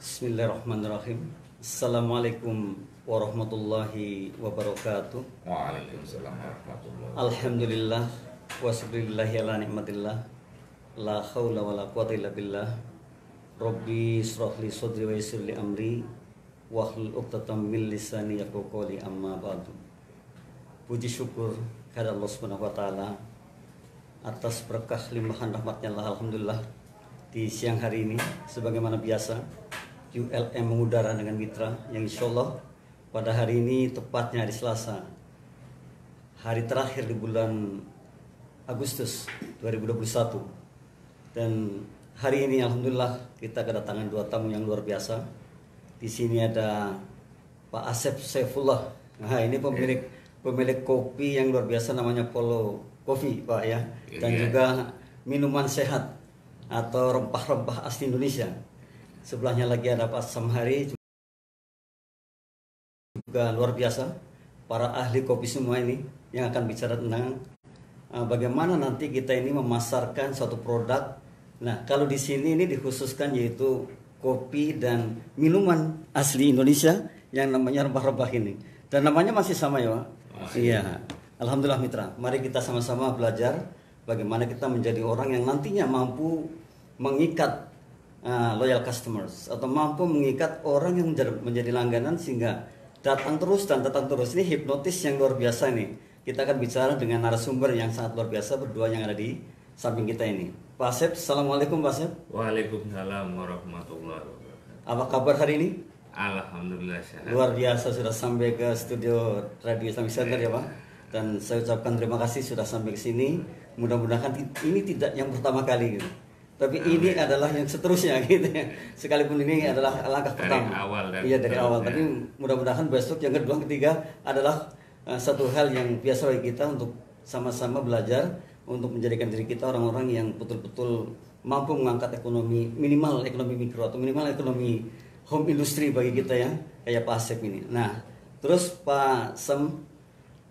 Bismillahirrahmanirrahim. Assalamualaikum warahmatullahi wabarakatuh. Waalaikumsalam warahmatullahi wabarakatuh. Alhamdulillah wa syukrillahi ala nikmatillah. La haula wa la quwata illa billah. Rabbi israh li sadri wa yassir li amri wahlul 'uqdatam min lisani yafqahu qawli, amma ba'du. Puji syukur kepada Allah Subhanahu wa taala atas berkah limpahan rahmatnya Allah. Alhamdulillah, di siang hari ini sebagaimana biasa ULM mengudara dengan mitra yang insya Allah pada hari ini, tepatnya hari Selasa, hari terakhir di bulan Agustus 2021. Dan hari ini Alhamdulillah kita kedatangan dua tamu yang luar biasa. Di sini ada Pak Asep Saifullah. Nah, ini pemilik kopi yang luar biasa, namanya Polo Coffee, Pak ya. Dan juga minuman sehat atau rempah-rempah asli Indonesia. Sebelahnya lagi ada Pak Samhari, juga luar biasa, para ahli kopi semua ini yang akan bicara tentang bagaimana nanti kita ini memasarkan suatu produk. Nah, kalau di sini ini dikhususkan yaitu kopi dan minuman asli Indonesia yang namanya rempah-rempah ini. Dan namanya masih sama ya, Pak? Iya. Alhamdulillah mitra, mari kita sama-sama belajar bagaimana kita menjadi orang yang nantinya mampu mengikat loyal customers, atau mampu mengikat orang yang menjadi langganan sehingga datang terus dan datang terus. Ini hipnotis yang luar biasa nih. Kita akan bicara dengan narasumber yang sangat luar biasa, berdua yang ada di samping kita ini. Pak Asep, assalamualaikum Pak Asep. Waalaikumsalam warahmatullahi wabarakatuh. Apa kabar hari ini? Alhamdulillah sehat. Luar biasa, sudah sampai ke studio Radio Islamic Center ya Pak. Dan saya ucapkan terima kasih sudah sampai ke sini. Mudah-mudahan ini tidak yang pertama kali gitu. Tapi ini adalah yang seterusnya gitu ya. Sekalipun ini adalah langkah pertama. Dari awal. Tapi mudah-mudahan besok yang kedua, ketiga adalah satu hal yang biasa bagi kita untuk sama-sama belajar untuk menjadikan diri kita orang-orang yang betul-betul mampu mengangkat ekonomi, minimal ekonomi mikro atau minimal ekonomi home industry bagi kita ya, kayak Pak Asep ini. Nah, terus Pak Sam,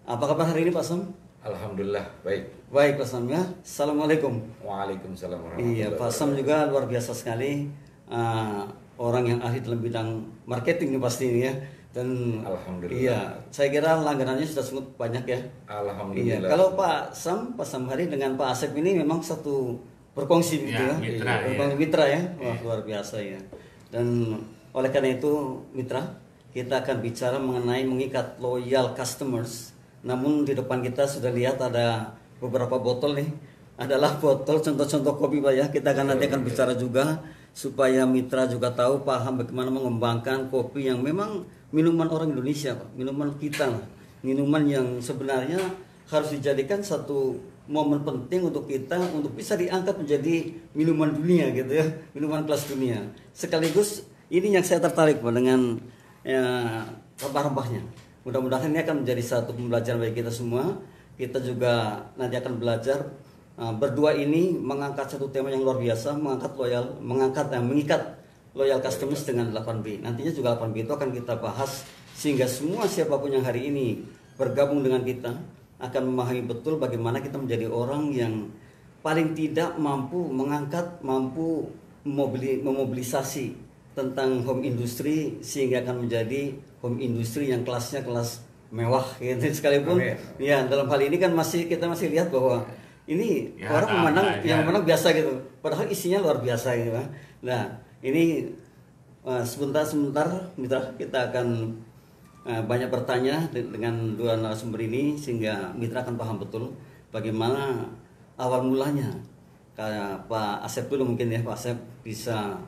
apa kabar hari ini Pak Sam? Alhamdulillah baik. Baik Pak Sam ya. Assalamualaikum. Waalaikumsalam warahmatullahi Iya, Pak Sam juga luar biasa sekali, orang yang ahli dalam bidang marketing nih pasti ini ya. Dan Alhamdulillah. Iya, saya kira langganannya sudah sangat banyak ya. Alhamdulillah. Iya, kalau Pak Samhari dengan Pak Asep ini memang satu berkongsi gitu ya. Mitra ya. Wah, luar biasa ya. Dan oleh karena itu mitra, kita akan bicara mengenai mengikat loyal customers. Namun di depan kita sudah lihat ada beberapa botol nih. Adalah botol contoh-contoh kopi Pak ya. Kita akan nanti akan bicara juga supaya mitra juga tahu, paham bagaimana mengembangkan kopi yang memang minuman orang Indonesia Pak. Minuman kita lah. Minuman yang sebenarnya harus dijadikan satu momen penting untuk kita untuk bisa diangkat menjadi minuman dunia gitu ya. Minuman kelas dunia. Sekaligus ini yang saya tertarik Pak dengan rempah-rempahnya. Mudah-mudahan ini akan menjadi satu pembelajaran bagi kita semua. Kita juga nanti akan belajar berdua ini mengangkat satu tema yang luar biasa, mengikat loyal customers dengan 8B. Nantinya juga 8B itu akan kita bahas sehingga semua siapapun yang hari ini bergabung dengan kita akan memahami betul bagaimana kita menjadi orang yang paling tidak mampu memobilisasi tentang home industry sehingga akan menjadi home industry yang kelasnya kelas mewah gitu. Sekalipun ya dalam hal ini kan kita masih lihat bahwa ini ya, orang memandang biasa gitu, padahal isinya luar biasa gitu. Nah, ini sebentar mitra, kita akan banyak bertanya dengan dua narasumber ini sehingga mitra akan paham betul bagaimana awal mulanya. Kayak Pak Asep dulu mungkin ya, Pak Asep bisa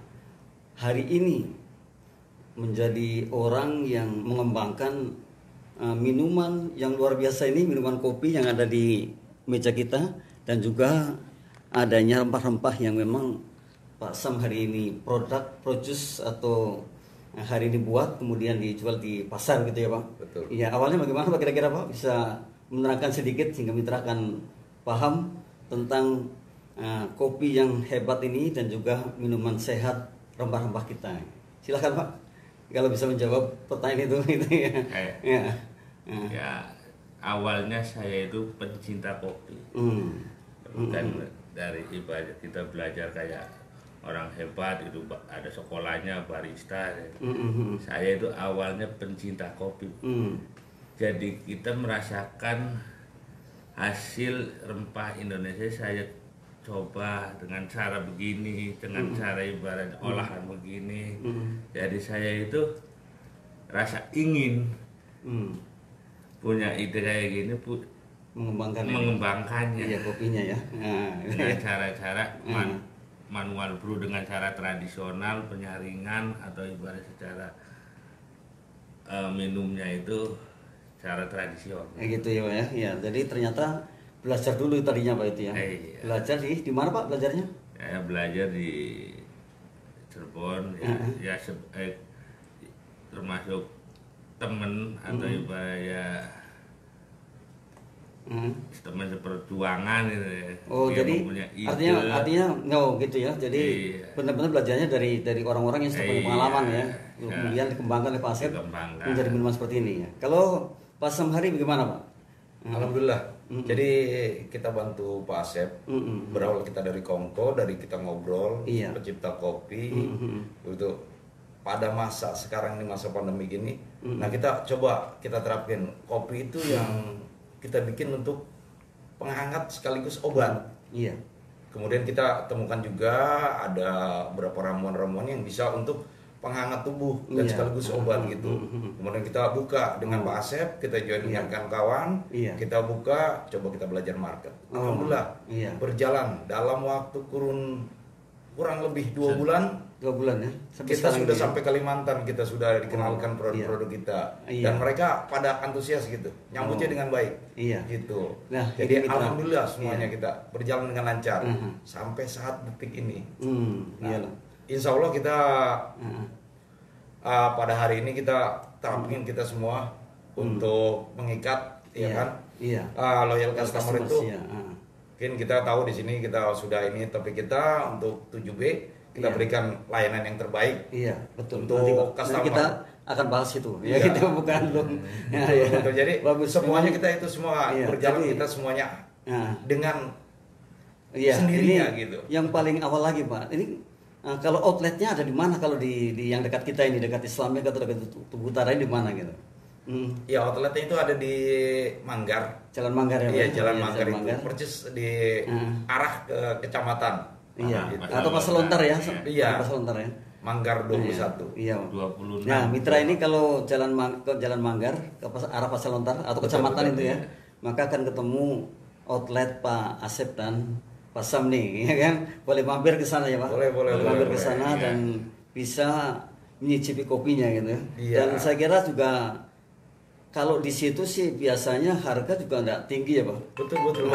hari ini menjadi orang yang mengembangkan minuman yang luar biasa ini, minuman kopi yang ada di meja kita, dan juga adanya rempah-rempah yang memang Pak Sam hari ini produce atau hari ini buat kemudian dijual di pasar gitu ya Pak. Betul. Iya, awalnya bagaimana Pak kira-kira Pak, bisa menerangkan sedikit sehingga mitra akan paham tentang kopi yang hebat ini dan juga minuman sehat rempah-rempah kita. Silakan Pak, kalau bisa menjawab pertanyaan itu gitu ya. Ya, awalnya saya itu pencinta kopi. Bukan dari ibadah kita belajar kayak orang hebat itu ada sekolahnya barista. Mm-mm. Saya itu awalnya pencinta kopi. Jadi kita merasakan hasil rempah Indonesia saya coba dengan cara begini, dengan cara ibarat olahan begini. Jadi saya itu rasa ingin punya ide kayak gini, mengembangkannya. Iya, kopinya ya. Nah, Dengan cara-cara manual brew, dengan cara tradisional, penyaringan, atau ibarat secara minumnya itu cara tradisional. gitu ya Pak ya. Ya, jadi ternyata belajar dulu tadinya Pak itu ya. Iya. Belajar di mana Pak belajarnya? Saya belajar di Cirebon, ya termasuk temen atau ibarat teman seperjuangan gitu ya. Oh, Dia jadi mempunyai ide. artinya gitu ya. Jadi Iya. benar-benar belajarnya dari orang-orang yang sudah punya Iya. pengalaman ya. Ya. Kemudian dikembangkan oleh Pak Asep Dikembangkan. menjadi minuman seperti ini ya. Kalau Pak Samhari bagaimana Pak? Alhamdulillah. Jadi kita bantu Pak Asep. Berawal kita dari Kongko, dari kita ngobrol, Iya. pencipta kopi. Itu pada masa sekarang ini, masa pandemi gini. Nah, kita coba kita terapin kopi itu yang kita bikin untuk penghangat sekaligus obat. Iya. Kemudian kita temukan juga ada beberapa ramuan-ramuan yang bisa untuk penghangat tubuh dan Iya. sekaligus obat gitu. Kemudian kita buka dengan Pak Asep, kita join dengan kawan, Iya. kita buka, coba kita belajar market. Alhamdulillah, Iya. berjalan dalam waktu kurang lebih 2 bulan. 2 bulan ya. Sampai Kita sekarang sudah ini ya. sampai Kalimantan, kita sudah dikenalkan produk-produk kita, Iya. dan mereka pada antusias gitu, nyambutnya dengan baik. Iya. Gitu. Nah, jadi ini mitra. alhamdulillah semuanya Iya. kita berjalan dengan lancar sampai saat detik ini. Nah, Iyalah. insya Allah kita pada hari ini kita terapin kita semua untuk mengikat, ya kan? Iya. Loyal customer Customers, itu. ya. Mungkin kita tahu di sini kita sudah ini topik kita untuk 7B, kita Iya. berikan layanan yang terbaik. Iya, betul. Untuk Nanti, Pak, customer. kita akan bahas itu. Ya, Iya. kita bukan belum. Ya, Betul, ya. betul. Jadi Bagus. semuanya kita itu semua Iya, berjalan, jadi- kita semuanya Nah, dengan iya, sendirinya ini gitu. yang paling awal lagi, Pak. Ini kalau outletnya ada di mana? Kalau di yang dekat kita ini, dekat Islamik atau dekat Tugu Utara ini di mana gitu? Ya, outletnya itu ada di Manggar. Jalan Manggar ya, Pak? Iya, Jalan Iya, Manggar itu persis di arah ke kecamatan. Iya, Gitu. atau Pasar Lontar ya? Iya. Pasar Lontar ya. Manggar 21. Iya. 26. Nah, mitra ini kalau ke Jalan Manggar ke arah Pasar Lontar atau kecamatan itu ya, maka akan ketemu outlet Pak Asep dan Pak Sam nih, ya kan? Boleh mampir ke sana ya, Pak? Boleh, mampir ke boleh. sana Iya. dan bisa menyicipi kopinya gitu ya. Iya. Dan saya kira juga kalau di situ sih biasanya harga juga enggak tinggi ya, Pak? Betul.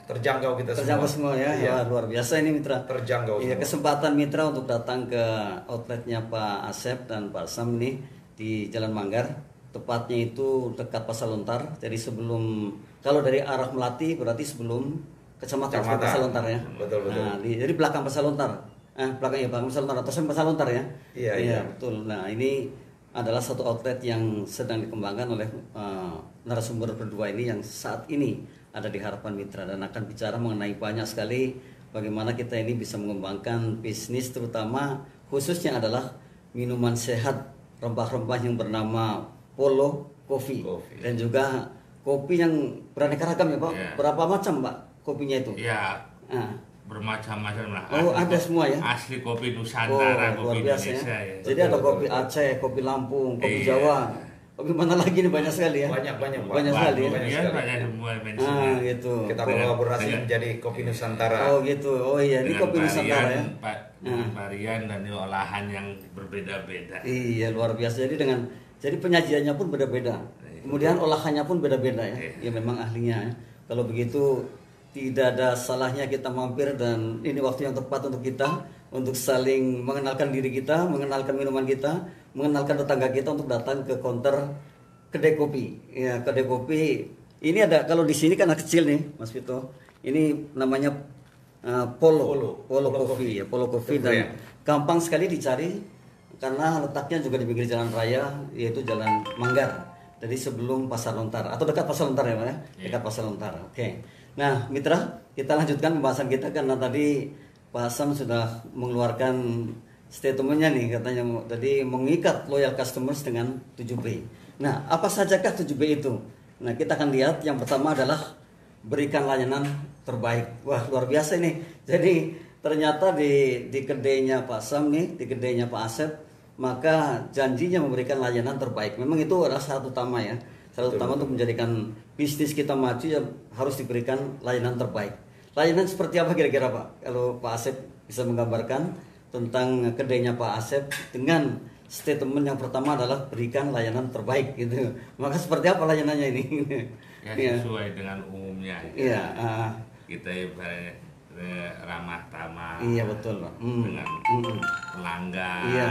Terjangkau kita Terjangkau semua ya. Iya. Wah, luar biasa ini mitra. Terjangkau Iya, semua. kesempatan mitra untuk datang ke outletnya Pak Asep dan Pak Sam nih di Jalan Manggar. Tepatnya itu dekat Pasar Lontar. Jadi sebelum, kalau dari arah Melati berarti sebelum kecamatan Pasar Lontar ya. Betul. Nah, jadi belakang Pasar Lontar. Belakang Pasar Lontar atau Pasar Lontar ya. Iya. Betul. Nah, ini adalah satu outlet yang sedang dikembangkan oleh narasumber berdua ini yang saat ini ada di Harapan Mitra dan akan bicara mengenai banyak sekali bagaimana kita ini bisa mengembangkan bisnis, terutama khususnya adalah minuman sehat rempah-rempah yang bernama Polo Coffee. Dan juga kopi yang beraneka ragam ya Pak. Iya. Berapa macam Pak kopinya itu? Ya, Ah. bermacam-macam lah. Oh, ada semua ya? Asli kopi Nusantara, luar kopi biasa Indonesia ya. ya. Jadi ada kopi Aceh, kopi Lampung, kopi Iya. Jawa. Kopi mana lagi nih, banyak sekali ya? Banyak, Pak. Banyak sekali ya. Banyak Iya, sekali. banyak semua bensinnya. Gitu. Kita kolaborasi menjadi kopi Nusantara. Oh gitu. Oh iya, ini Dengan kopi Nusantara ya. varian dan olahan yang berbeda-beda. Iya, luar biasa. Jadi penyajiannya pun beda-beda. Kemudian olahannya pun beda-beda ya. Ya memang ahlinya ya. Kalau begitu tidak ada salahnya kita mampir dan ini waktu yang tepat untuk kita untuk saling mengenalkan diri kita, mengenalkan minuman kita, mengenalkan tetangga kita untuk datang ke counter kedai kopi. Ya, kedai kopi ini ada, kalau di sini kan kecil nih, Mas Vito. Ini namanya Polo Coffee ya, Polo Coffee dan gampang sekali dicari karena letaknya juga di pinggir jalan raya yaitu Jalan Manggar. Jadi sebelum Pasar Lontar atau dekat Pasar Lontar ya Pak ya? Dekat Pasar Lontar. Oke. Nah, mitra, kita lanjutkan pembahasan kita karena tadi Pak Hasan sudah mengeluarkan statementnya nih, katanya tadi mengikat loyal customers dengan 7B. Nah, apa sajakah 7B itu? Nah, kita akan lihat yang pertama adalah berikan layanan terbaik. Wah, luar biasa ini. Jadi ternyata di kedainya Pak Sam nih, di kedainya Pak Asep, maka janjinya memberikan layanan terbaik. Memang itu adalah syarat utama ya. Syarat utama untuk menjadikan bisnis kita maju ya harus diberikan layanan terbaik. Layanan seperti apa kira-kira Pak? Kalau Pak Asep bisa menggambarkan tentang kedainya Pak Asep dengan statement yang pertama adalah berikan layanan terbaik gitu. Maka seperti apa layanannya ini? Ya sesuai dengan umumnya. Iya. Kita ibaratnya ramah tamah. Iya betul Pak. Dengan pelanggan. Iya.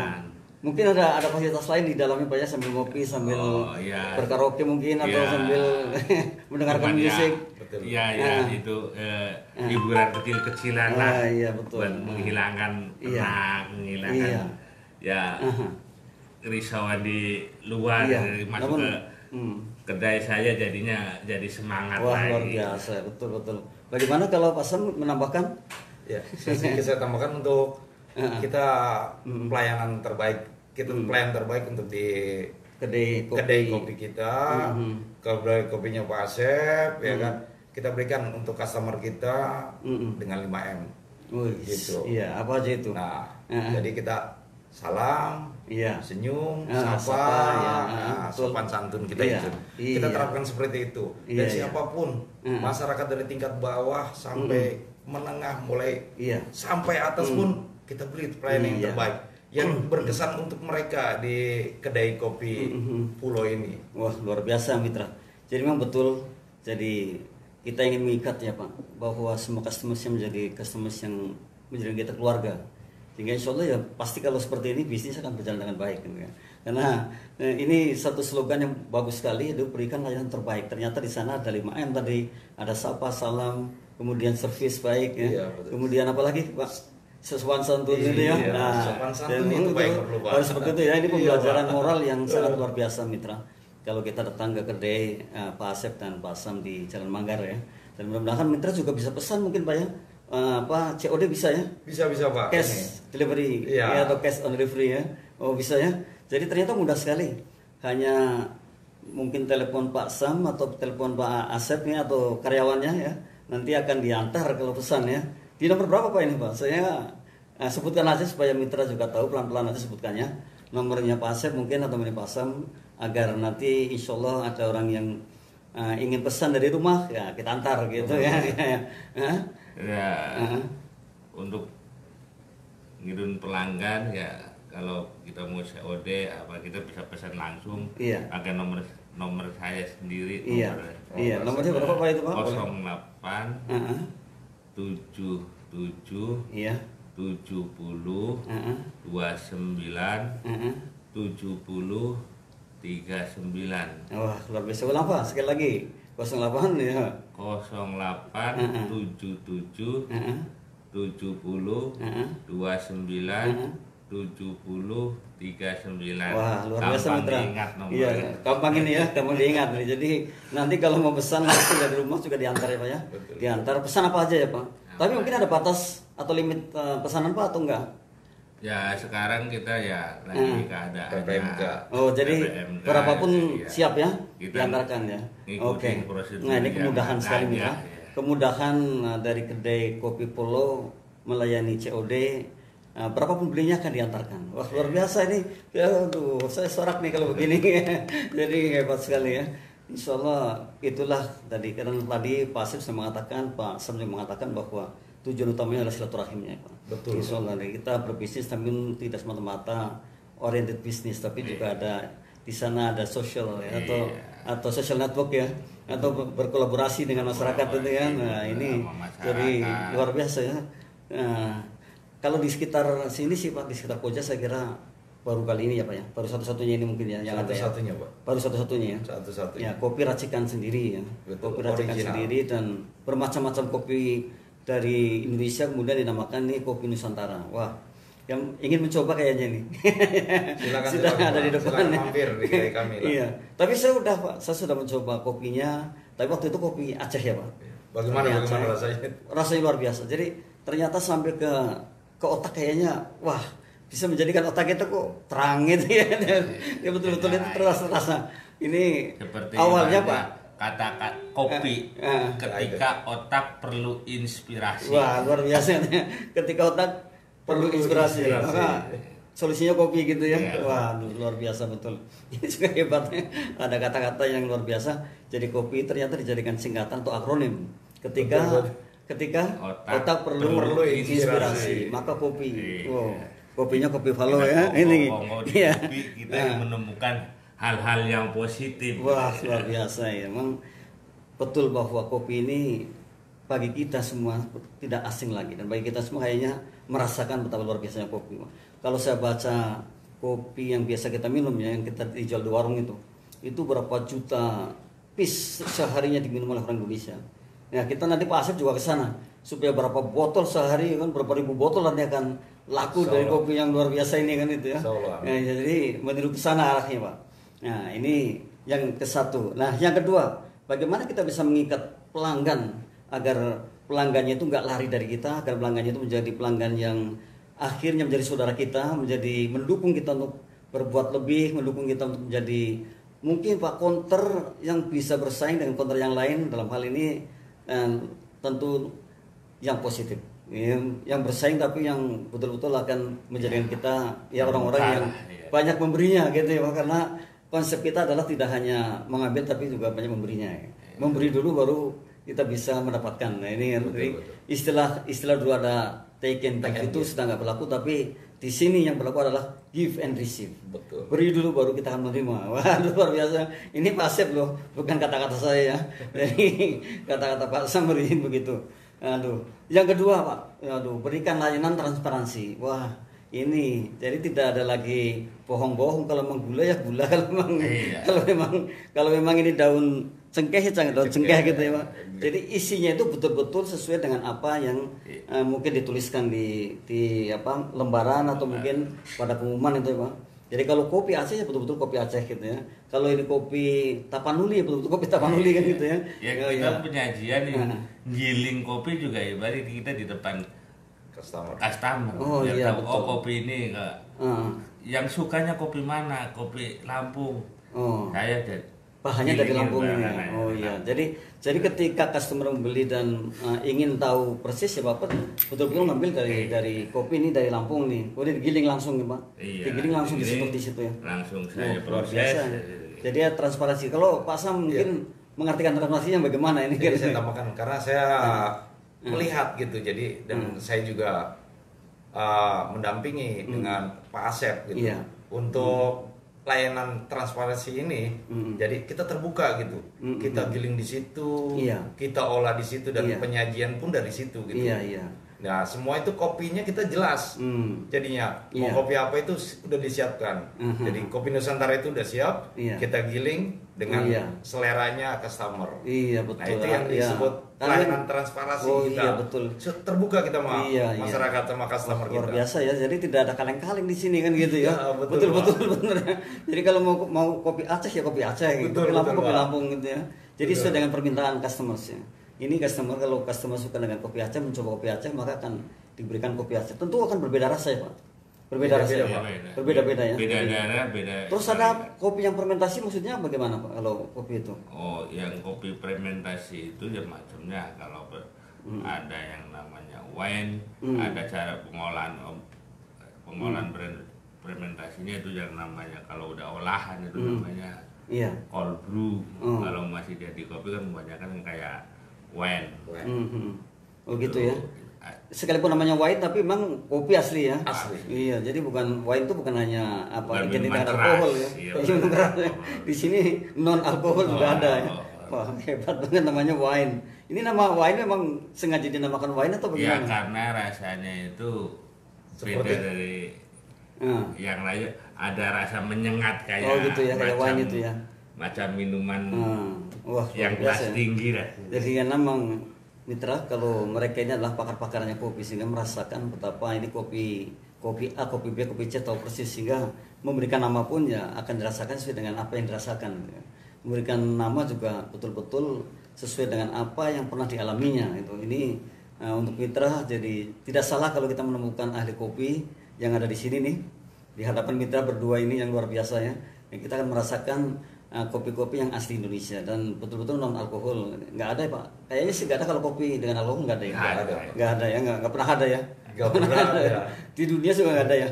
Mungkin ada fasilitas lain di dalamnya Pak ya, sambil ngopi, sambil berkaraoke mungkin atau sambil mendengarkan musik. Iya itu hiburan kecil-kecilan lah. Iya betul. Buat menghilangkan penat, menghilangkan kerisauan di luar, masuk ke kedai saya jadinya jadi semangat. Wah, lagi. luar biasa, betul. Bagaimana kalau Pak Sam menambahkan? Ya, saya tambahkan untuk kita pelayanan terbaik, pelayanan terbaik untuk di kedai kopi kita, kedai kopinya Pak Asep, ya kan. Kita berikan untuk customer kita dengan 5M. Gitu. Iya, apa aja itu? Nah, jadi kita salam, senyum, sapa, sopan santun kita itu. Kita terapkan seperti itu. Dan siapapun, masyarakat dari tingkat bawah sampai menengah, mulai sampai atas pun kita beri pelayanan yang terbaik yang berkesan untuk mereka di kedai kopi Pulau ini. Wah, luar biasa Mitra. Jadi memang betul. Jadi kita ingin mengikat ya Pak, bahwa semua customers yang menjadi customers yang menjadi kita keluarga. Sehingga insya Allah ya pasti kalau seperti ini bisnis akan berjalan dengan baik gitu ya. Karena ini satu slogan yang bagus sekali, itu berikan layanan terbaik. Ternyata di sana ada 5M tadi, ada sapa, salam, kemudian servis baik ya. Kemudian apa lagi Pak? Sopan santun itu ya. Nah, sopan santun itu baik perlu Pak. Harus seperti itu ya. Ini pembelajaran moral yang sangat luar biasa Mitra. Kalau kita datang ke kedai Pak Asep dan Pak Sam di Jalan Manggar ya. Dan mudah-mudahan Mitra juga bisa pesan mungkin Pak ya. COD bisa ya? Bisa Pak. Cash delivery ya, atau cash on delivery ya. Oh bisa ya. Jadi ternyata mudah sekali. Hanya mungkin telepon Pak Sam atau telepon Pak Asep nih atau karyawannya ya. Nanti akan diantar kalau pesan ya. Di nomor berapa Pak ini Pak? Saya sebutkan aja supaya Mitra juga tahu, pelan-pelan aja sebutkannya. Nomornya Pak Asep mungkin atau nomornya Pak Sam, agar nanti insya Allah ada orang yang ingin pesan dari rumah ya kita antar gitu ya. Untuk ngirim pelanggan ya, kalau kita mau COD apa kita bisa pesan langsung. Pakai nomor saya sendiri. Nomornya berapa Pak itu Pak? 08 77 70 29 70 39. Wah, luar biasa. Berapa? Sekali lagi. 08 ya. 08 77 70 29 70 39. Wah, luar biasa Mitra. Iya, gampang ini ya, gampang diingat nih. Jadi nanti kalau mau pesan langsung dari rumah juga diantar ya Pak ya. Diantar pesan apa aja ya Pak. Tapi mungkin ada batas atau limit pesanan Pak atau enggak? Ya sekarang kita ya lagi keadaan PPMK. Oh jadi PPMK, berapapun siap ya diantarkan ya. Oke. Nah ini kemudahan sekali Mitra. Kemudahan dari kedai Kopi Pulau melayani COD. Berapapun belinya akan diantarkan. Wah luar biasa ini. Aduh, saya sorak nih kalau begini. Jadi hebat sekali ya. Insya Allah itulah tadi. Karena tadi Pak Asep sudah mengatakan, Pak Sam juga mengatakan bahwa tujuan utamanya adalah silaturahimnya Pak. Betul. Insya Allah kita berbisnis tapi tidak semata-mata oriented bisnis, tapi juga ada di sana ada social ya, atau social network ya, atau berkolaborasi dengan masyarakat itu ya. Nah ini jadi luar biasa ya. Kalau di sekitar sini sih Pak, di sekitar Koja saya kira baru kali ini ya Pak ya, baru satu-satunya ini mungkin ya yang ada ya. Satu-satunya Pak. Baru satu-satunya ya. Satu-satunya. Ya kopi racikan sendiri ya. Betul, kopi racikan original sendiri dan bermacam-macam kopi dari Indonesia kemudian dinamakan nih kopi Nusantara. Wah, yang ingin mencoba kayaknya nih. Silakan sudah ada di depan. Silakan mampir di kedai kami lah. Iya. Tapi saya sudah mencoba kopinya. Tapi waktu itu kopi Aceh ya Pak. Bagaimana rasanya? Rasanya luar biasa. Jadi ternyata sampai ke otak kayaknya wah bisa menjadikan otak kita kok terang gitu ya. Ya betul-betul itu terasa. Ini seperti awalnya Pak kata kopi ketika otak perlu inspirasi. Wah luar biasa ketika otak perlu inspirasi. Maka solusinya kopi gitu ya. Wah luar biasa betul. Ini juga hebatnya ada kata-kata yang luar biasa. Jadi kopi ternyata dijadikan singkatan atau akronim. Ketika otak perlu inspirasi, maka kopi. Wow, kopinya kopi Valo ya. Ini iya. Kita menemukan hal-hal yang positif. Wah luar biasa ya. Memang betul bahwa kopi ini bagi kita semua tidak asing lagi dan bagi kita semua kayaknya merasakan betapa luar biasanya kopi. Kalau saya baca kopi yang biasa kita minum ya, yang kita dijual di warung itu berapa juta piece seharinya diminum oleh orang Indonesia. Ya kita nanti Pak Asep juga ke sana supaya berapa botol sehari kan, berapa ribu botol nanti akan laku dari kopi yang luar biasa ini kan itu ya. Ya jadi meniru ke sana arahnya Pak. Nah ini yang ke satu. Nah yang kedua, bagaimana kita bisa mengikat pelanggan agar pelanggannya itu nggak lari dari kita, agar pelanggannya itu menjadi pelanggan yang akhirnya menjadi saudara kita, menjadi mendukung kita untuk berbuat lebih, mendukung kita untuk menjadi mungkin Pak counter yang bisa bersaing dengan counter yang lain dalam hal ini tentu yang positif, yang bersaing tapi yang betul-betul akan menjadikan kita ya orang-orang yang banyak memberinya gitu ya, karena konsep kita adalah tidak hanya mengambil tapi juga banyak memberinya. Memberi dulu baru kita bisa mendapatkan. Nah ini istilah dulu ada take and give itu sudah nggak berlaku, tapi di sini yang berlaku adalah give and receive. Betul. Beri dulu baru kita akan menerima. Wah luar biasa. Ini Pak Asep loh, bukan kata-kata saya ya. Jadi kata-kata Pak Samrin begitu. Aduh. Yang kedua Pak, berikan layanan transparansi. Wah ini jadi tidak ada lagi bohong-bohong. Kalau memang gula ya gula, kalau memang ini daun cengkeh ya daun cengkeh gitu ya Pak. Jadi isinya itu betul-betul sesuai dengan apa yang mungkin dituliskan di apa lembaran atau mungkin pada pengumuman itu ya Pak. Jadi kalau kopi Aceh ya betul-betul kopi Aceh gitu ya. Kalau ini kopi Tapanuli ya betul-betul kopi Tapanuli kan gitu ya. Ya kita penyajian yang giling kopi juga ya, berarti kita di depan customer. Oh iya betul. Oh kopi ini yang sukanya kopi mana? Kopi Lampung. Saya bahannya dari Lampung ini. Oh iya. Jadi ketika customer membeli dan ingin tahu persis ya Bapak betul-betul ngambil dari kopi ini dari Lampung nih. Udah digiling langsung ya Pak. Iya, digiling langsung di situ ya. Langsung saya proses. Jadi ya transparansi. Kalau Pak Sam mungkin mengartikan transparansinya bagaimana ini? Jadi saya tambahkan karena saya melihat gitu. Jadi dan saya juga mendampingi dengan Pak Asep gitu untuk layanan transparansi ini. Jadi kita terbuka gitu, kita giling di situ, kita olah di situ dan penyajian pun dari situ gitu. Nah semua itu kopinya kita jelas, jadinya mau kopi apa itu udah disiapkan. Jadi kopi Nusantara itu udah siap, kita giling dengan seleranya customer. Iya betul. Nah itu yang disebut layanan transparansi kita. Iya betul. Terbuka kita sama masyarakat sama customer kita. Luar biasa ya. Jadi tidak ada kaleng-kaleng di sini kan gitu ya. Betul bener. Jadi kalau mau kopi Aceh ya kopi Aceh, gitu. Kopi Lampung kopi Lampung gitu ya. Jadi sesuai dengan permintaan customersnya. Ini customer kalau customer suka dengan kopi Aceh, mencoba kopi Aceh maka akan diberikan kopi Aceh. Tentu akan berbeda rasa ya Pak. Berbeda ya. Beda. Terus ada kopi yang fermentasi maksudnya bagaimana Pak kalau kopi itu? Oh, yang kopi fermentasi itu ya macamnya. Kalau ada yang namanya wine, ada cara pengolahan fermentasinya itu yang namanya kalau udah olahan itu namanya cold brew. Kalau masih jadi kopi kan kebanyakan yang kayak wine. Oh gitu ya. Sekalipun namanya wine tapi memang kopi asli ya. Asli. Iya, jadi wine itu bukan hanya identik dengan alkohol ya. Di sini non alkohol juga ada ya. Wah, hebat banget namanya wine. Ini nama wine memang sengaja dinamakan wine atau bagaimana? Ya karena rasanya itu beda dari yang lain, ada rasa menyengat kayak gitu ya, kayak wine itu ya. Macam minuman yang kelas tinggi dah. Jadi kan memang mitra kalau mereka ini adalah pakar-pakarnya kopi sehingga merasakan betapa ini kopi A, kopi B, kopi C tahu persis sehingga memberikan nama pun ya akan dirasakan sesuai dengan apa yang dirasakan. Memberikan nama juga betul-betul sesuai dengan apa yang pernah dialaminya itu. Ini untuk mitra, jadi tidak salah kalau kita menemukan ahli kopi yang ada di sini nih, di hadapan mitra berdua ini yang luar biasa ya. Kita akan merasakan kopi-kopi yang asli Indonesia dan betul-betul non alkohol. Nggak ada ya Pak, kayaknya sih nggak ada kalau kopi dengan alkohol, nggak ada ya. Nggak ada ya, nggak pernah ada ya. Nggak pernah ada ya. Di dunia juga nggak ada ya.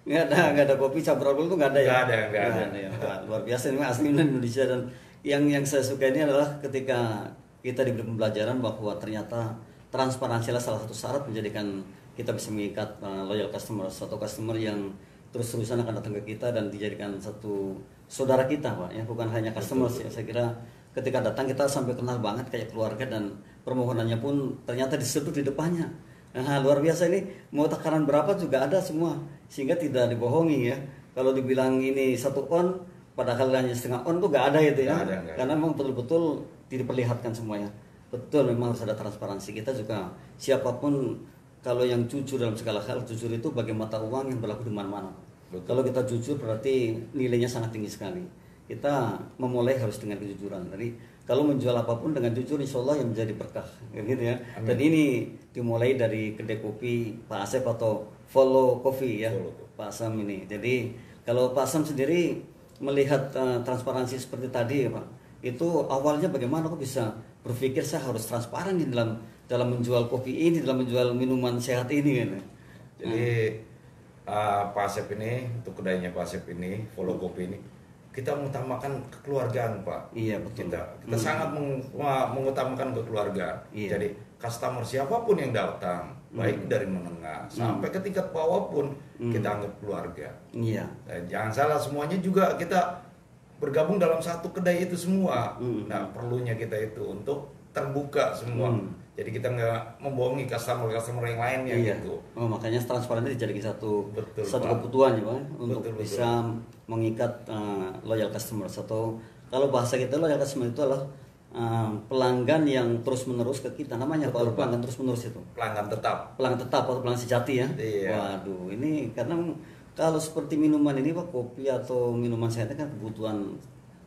Nggak ada kopi campur alkohol itu nggak ada ya. Nggak ada ya. Wah, luar biasa ini asli Indonesia. Dan yang saya suka ini adalah ketika kita diberi pembelajaran bahwa ternyata transparansi adalah salah satu syarat menjadikan kita bisa mengikat loyal customer, satu customer yang terus-terusan akan datang ke kita dan dijadikan satu saudara kita Pak ya, bukan hanya customer sih. Saya kira ketika datang kita sampai kenal banget kayak keluarga dan permohonannya pun ternyata disedot di depannya. Nah, luar biasa ini, mau takaran berapa juga ada semua sehingga tidak dibohongi ya. Kalau dibilang ini 1 on padahal hanya setengah on tuh nggak ada itu ya. Nggak ada. Karena memang betul-betul diperlihatkan semuanya. Betul, memang harus ada transparansi. Kita juga siapapun kalau yang jujur dalam segala hal, jujur itu bagai mata uang yang berlaku di mana-mana. Kalau kita jujur berarti nilainya sangat tinggi sekali. Kita memulai harus dengan kejujuran. Jadi kalau menjual apapun dengan jujur, insya Allah yang menjadi berkah, gitu ya. Amin. Dan ini dimulai dari kedai kopi Pak Asep atau Follow Coffee ya, Pak Asam ini. Jadi kalau Pak Asam sendiri melihat transparansi seperti tadi ya Pak, itu awalnya bagaimana kok bisa berpikir saya harus transparan di dalam menjual kopi ini, dalam menjual minuman sehat ini kan? Jadi Pak Asep ini, untuk kedainya Pak Asep ini, Follow Kopi ini, kita mengutamakan kekeluargaan Pak. Iya betul. Kita sangat mengutamakan kekeluargaan. Iya. Jadi customer siapapun yang datang, baik dari menengah sampai ke tingkat bawah pun kita anggap keluarga. Iya. Dan jangan salah, semuanya juga kita bergabung dalam satu kedai itu semua. Nah, perlunya kita itu untuk terbuka semua. Jadi kita nggak membohongi customer yang lainnya gitu. Oh, makanya transparansi dijadikan satu Betul, kebutuhan ya Pak, untuk Betul. bisa mengikat loyal customer. Atau kalau bahasa kita loyal customer itu adalah pelanggan yang terus menerus ke kita, namanya Pak, pelanggan terus menerus itu. Pelanggan tetap Atau pelanggan sejati ya. Iya. Waduh, ini karena kalau seperti minuman ini Pak, kopi atau minuman sehatnya kan kebutuhan,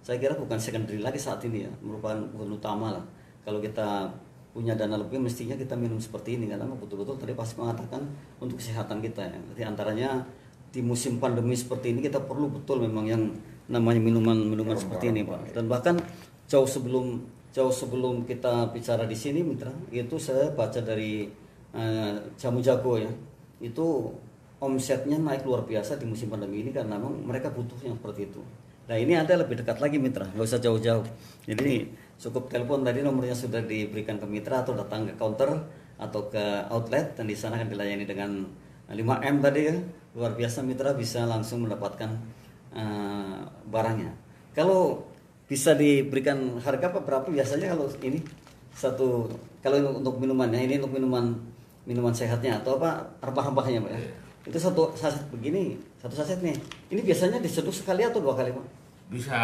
saya kira bukan secondary lagi saat ini ya, merupakan kebutuhan utama lah. Kalau kita punya dana lebih, mestinya kita minum seperti ini karena betul-betul tadi pasti mengatakan untuk kesehatan kita ya. Jadi antaranya di musim pandemi seperti ini kita perlu betul memang yang namanya minuman seperti ini Pak. Dan bahkan jauh sebelum kita bicara di sini mitra, itu saya baca dari Jamu Jago ya, itu omsetnya naik luar biasa di musim pandemi ini karena memang mereka butuh yang seperti itu. Nah ini ada lebih dekat lagi mitra, nggak usah jauh-jauh. Jadi cukup telepon tadi, nomornya sudah diberikan ke mitra atau datang ke counter atau ke outlet dan di sana akan dilayani dengan 5M tadi ya. Luar biasa mitra, bisa langsung mendapatkan barangnya. Kalau bisa diberikan harga apa berapa biasanya kalau ini satu, kalau untuk minumannya ini untuk minuman sehatnya atau apa rempah-rempahnya Pak ya? Itu satu saset begini, satu saset nih. Ini biasanya diseduk sekali atau 2 kali Pak? Bisa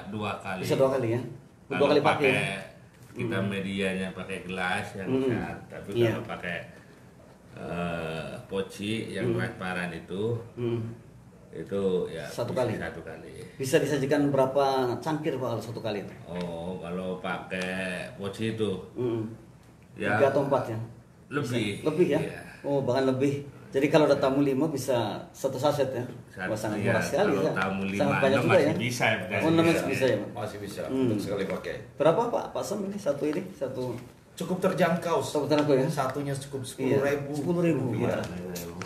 2 kali. Bisa 2 kali ya. 2 Kalau kali pakai. Kita medianya pakai gelas yang sehat, tapi kalau pakai poci yang transparan itu ya 1 kali. 1 kali. Bisa disajikan berapa cangkir Pak kalau 1 kali? Oh, kalau pakai poci itu ya 3 atau 4 ya? lebih. Lebih ya? Iya. Oh, bahkan lebih. Jadi kalau ada tamu 5 bisa 1 saset ya? Wah, sangat murah sekali kalau ya. tamu 5 sangat banyak juga ya. Bisa ya. Oh, masih bisa ya Pak? masih bisa untuk sekali pakai. Berapa Pak Sam ini? Satu Cukup terjangkau. aku ya? Satunya cukup 10.000. Iya. 10.000. Iya.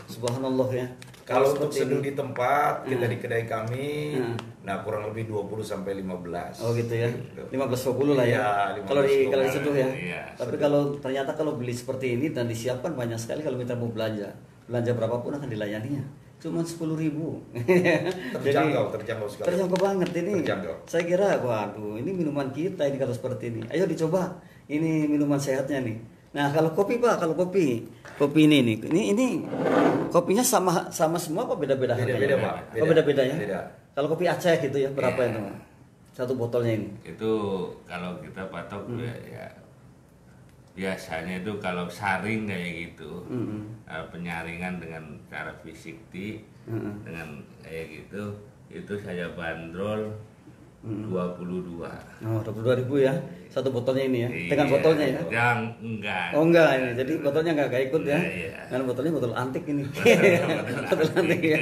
Subhanallah ya. Kalau untuk seperti seduh ini. di tempat kita di kedai kami, nah kurang lebih 20 sampai 15. Oh gitu ya. Gitu. 15-20 lah ya. Iya, Kalau di seduh ya. Iya, Tapi kalau ternyata kalau beli seperti ini dan disiapkan banyak sekali, kalau kita mau belanja berapapun akan dilayaninya. Cuma 10.000. Terjangkau sekali. Terjangkau banget ini. Terjangkau. Saya kira waduh, ini minuman kita ini kalau seperti ini. Ayo dicoba. Ini minuman sehatnya nih. Nah, kalau kopi Pak, kopi ini nih. Ini kopinya sama semua apa beda-beda harganya? Beda-beda Pak. Oh, beda-beda ya. Beda. Kalau kopi Aceh gitu ya, berapa Iya. itu Pak? Satu botolnya ini. Itu kalau kita patok ya biasanya itu kalau saring kayak gitu, penyaringan dengan cara fisik dengan kayak gitu, itu saya bandrol 22. Oh, 22.000 ya. Satu botolnya ini ya. Dengan Iya, botolnya ya. Yang enggak. Oh enggak ini. Jadi botolnya enggak ikut ya. Iya. Karena botolnya botol antik ini. Botol antik ya.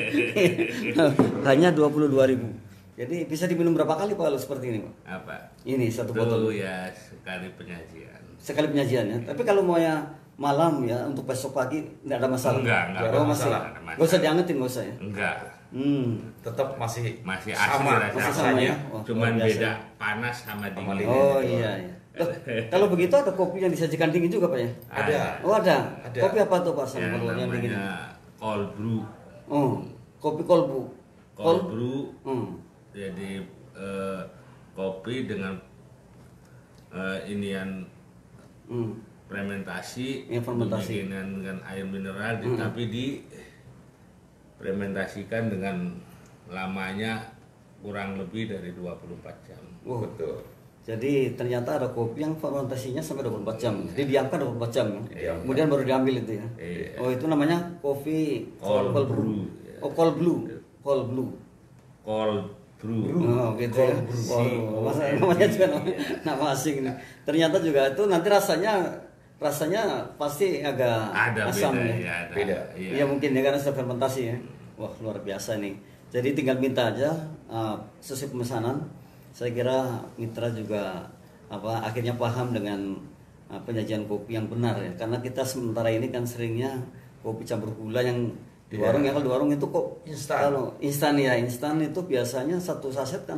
Hanya 22.000. Jadi bisa diminum berapa kali Pak kalau seperti ini Pak? Apa? Ini satu Itu botol. ya sekali penyajian. Sekali penyajian ya. Tapi kalau mau ya malam ya untuk besok pagi enggak ada masalah. Enggak ada Oh, masih. masalah. Enggak usah diangetin, enggak usah ya. Enggak. Tetap masih Masih sama, asli masih sama rasanya. ya? Oh, Cuman luar biasa. beda panas sama dingin. dingin. Oh iya iya. Loh, kalau begitu ada kopi yang disajikan dingin juga Pak ya? Ada. Oh ada. Ada. Kopi apa tuh Pak Yang sama kalau yang dingin? namanya cold brew. Oh, kopi kolbu. Cold brew. Hmm. Jadi kopi dengan inian fermentasi, Ya, fermentasi. dengan air mineral, tapi di fermentasikan dengan lamanya kurang lebih dari 24 jam. Oh, betul. jadi ternyata ada kopi yang fermentasinya sampai 24 jam. Jadi diamkan 24 jam. Diamkan. Kemudian baru diambil itu ya. Iya. Oh, itu namanya kopi Cold brew. Oh, cold blue. Cold blue. Cold brew. Oh, gitu ya. Oh, masa namanya juga nama asing ini. Ternyata juga itu nanti rasanya pasti agak Ada asam beda ya. ya, ada. Beda. Iya. Iya mungkin ya karena sudah fermentasi ya. Wah luar biasa nih. Jadi tinggal minta aja sesuai pemesanan. Saya kira mitra juga akhirnya paham dengan penyajian kopi yang benar ya. Karena kita sementara ini kan seringnya kopi campur gula yang di warung ya. Kalau di warung itu kok Instan. Kalau instan itu biasanya satu saset kan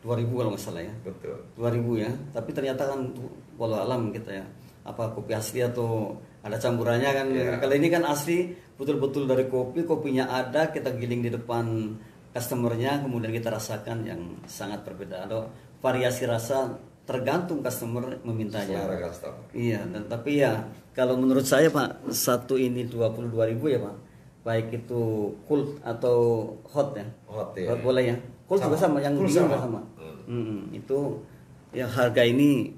2.000 kalau nggak salah ya. Betul. 2.000 ya. Tapi ternyata kan walau alam kita ya. Apa kopi asli atau ada campurannya kan. Iya. Kalau ini kan asli betul-betul dari kopinya ada, kita giling di depan customernya, kemudian kita rasakan yang sangat berbeda. Ada variasi rasa tergantung customer memintanya. Selera customer. Iya, tapi ya kalau menurut saya Pak, satu ini 22.000 ya Pak. Baik itu cool atau hot ya. Hot ya. Hot boleh ya. Cool juga sama, yang Cool dingin sama. juga sama. Itu ya harga ini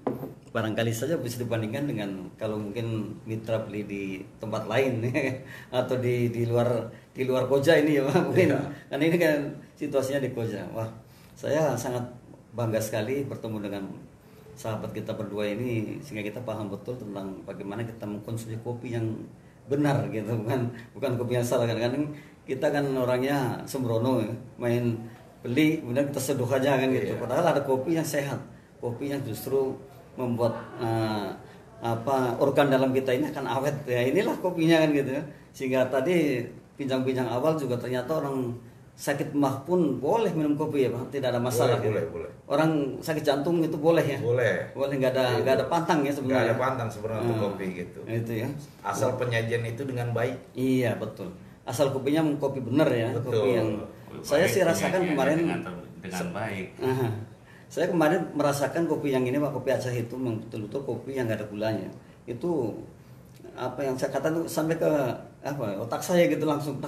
barangkali saja bisa dibandingkan dengan kalau mungkin mitra beli di tempat lain atau di luar Koja ini ya Pak mungkin. Iya. Karena ini kan situasinya di Koja. Wah, saya sangat bangga sekali bertemu dengan sahabat kita berdua ini sehingga kita paham betul tentang bagaimana kita mengkonsumsi kopi yang benar gitu, bukan kopi yang salah. Kadang-kadang kita kan orangnya sembrono ya, main beli kemudian kita seduh aja kan gitu. Iya. Padahal ada kopi yang sehat, kopi yang justru membuat organ dalam kita ini akan awet ya. Inilah kopinya kan gitu ya. Sehingga tadi bincang-bincang awal juga ternyata orang sakit mah pun boleh minum kopi ya Pak, tidak ada masalah. Boleh. Orang sakit jantung itu boleh ya. Boleh. Nggak ada pantang ya Nggak sebenarnya. ada pantang sebenarnya untuk kopi gitu. Itu ya. Asal penyajian itu dengan baik. Iya betul. Asal kopinya kopi bener ya, Betul. kopi yang saya sih rasakan kemarin dengan baik. Saya kemarin merasakan kopi yang ini Pak, kopi Aceh itu memang betul-betul kopi yang nggak ada gulanya. Itu apa yang saya katakan tuh sampai ke otak saya gitu langsung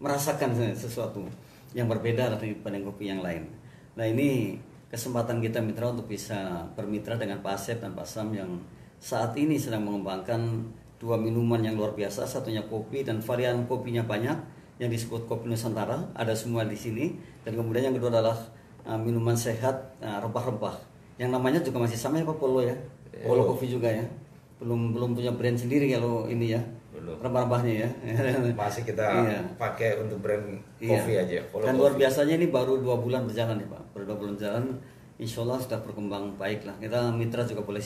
merasakan sesuatu yang berbeda daripada kopi yang lain. Nah ini kesempatan kita mitra untuk bisa bermitra dengan Pak Asep dan Pak Sam yang saat ini sedang mengembangkan dua minuman yang luar biasa. Satunya kopi dan varian kopinya banyak yang disebut kopi Nusantara, ada semua di sini. Dan kemudian yang kedua adalah minuman sehat rempah-rempah yang namanya juga masih sama ya Pak, Polo ya. Polo Coffee juga ya. Belum punya brand sendiri kalau ini ya. Rempah-rempahnya ya. Masih kita pakai untuk brand Iya. kopi aja. Polo Dan luar Coffee. biasanya ini baru 2 bulan berjalan ya Pak. Baru 2 bulan jalan, insya Allah sudah berkembang baik lah. Kita mitra juga boleh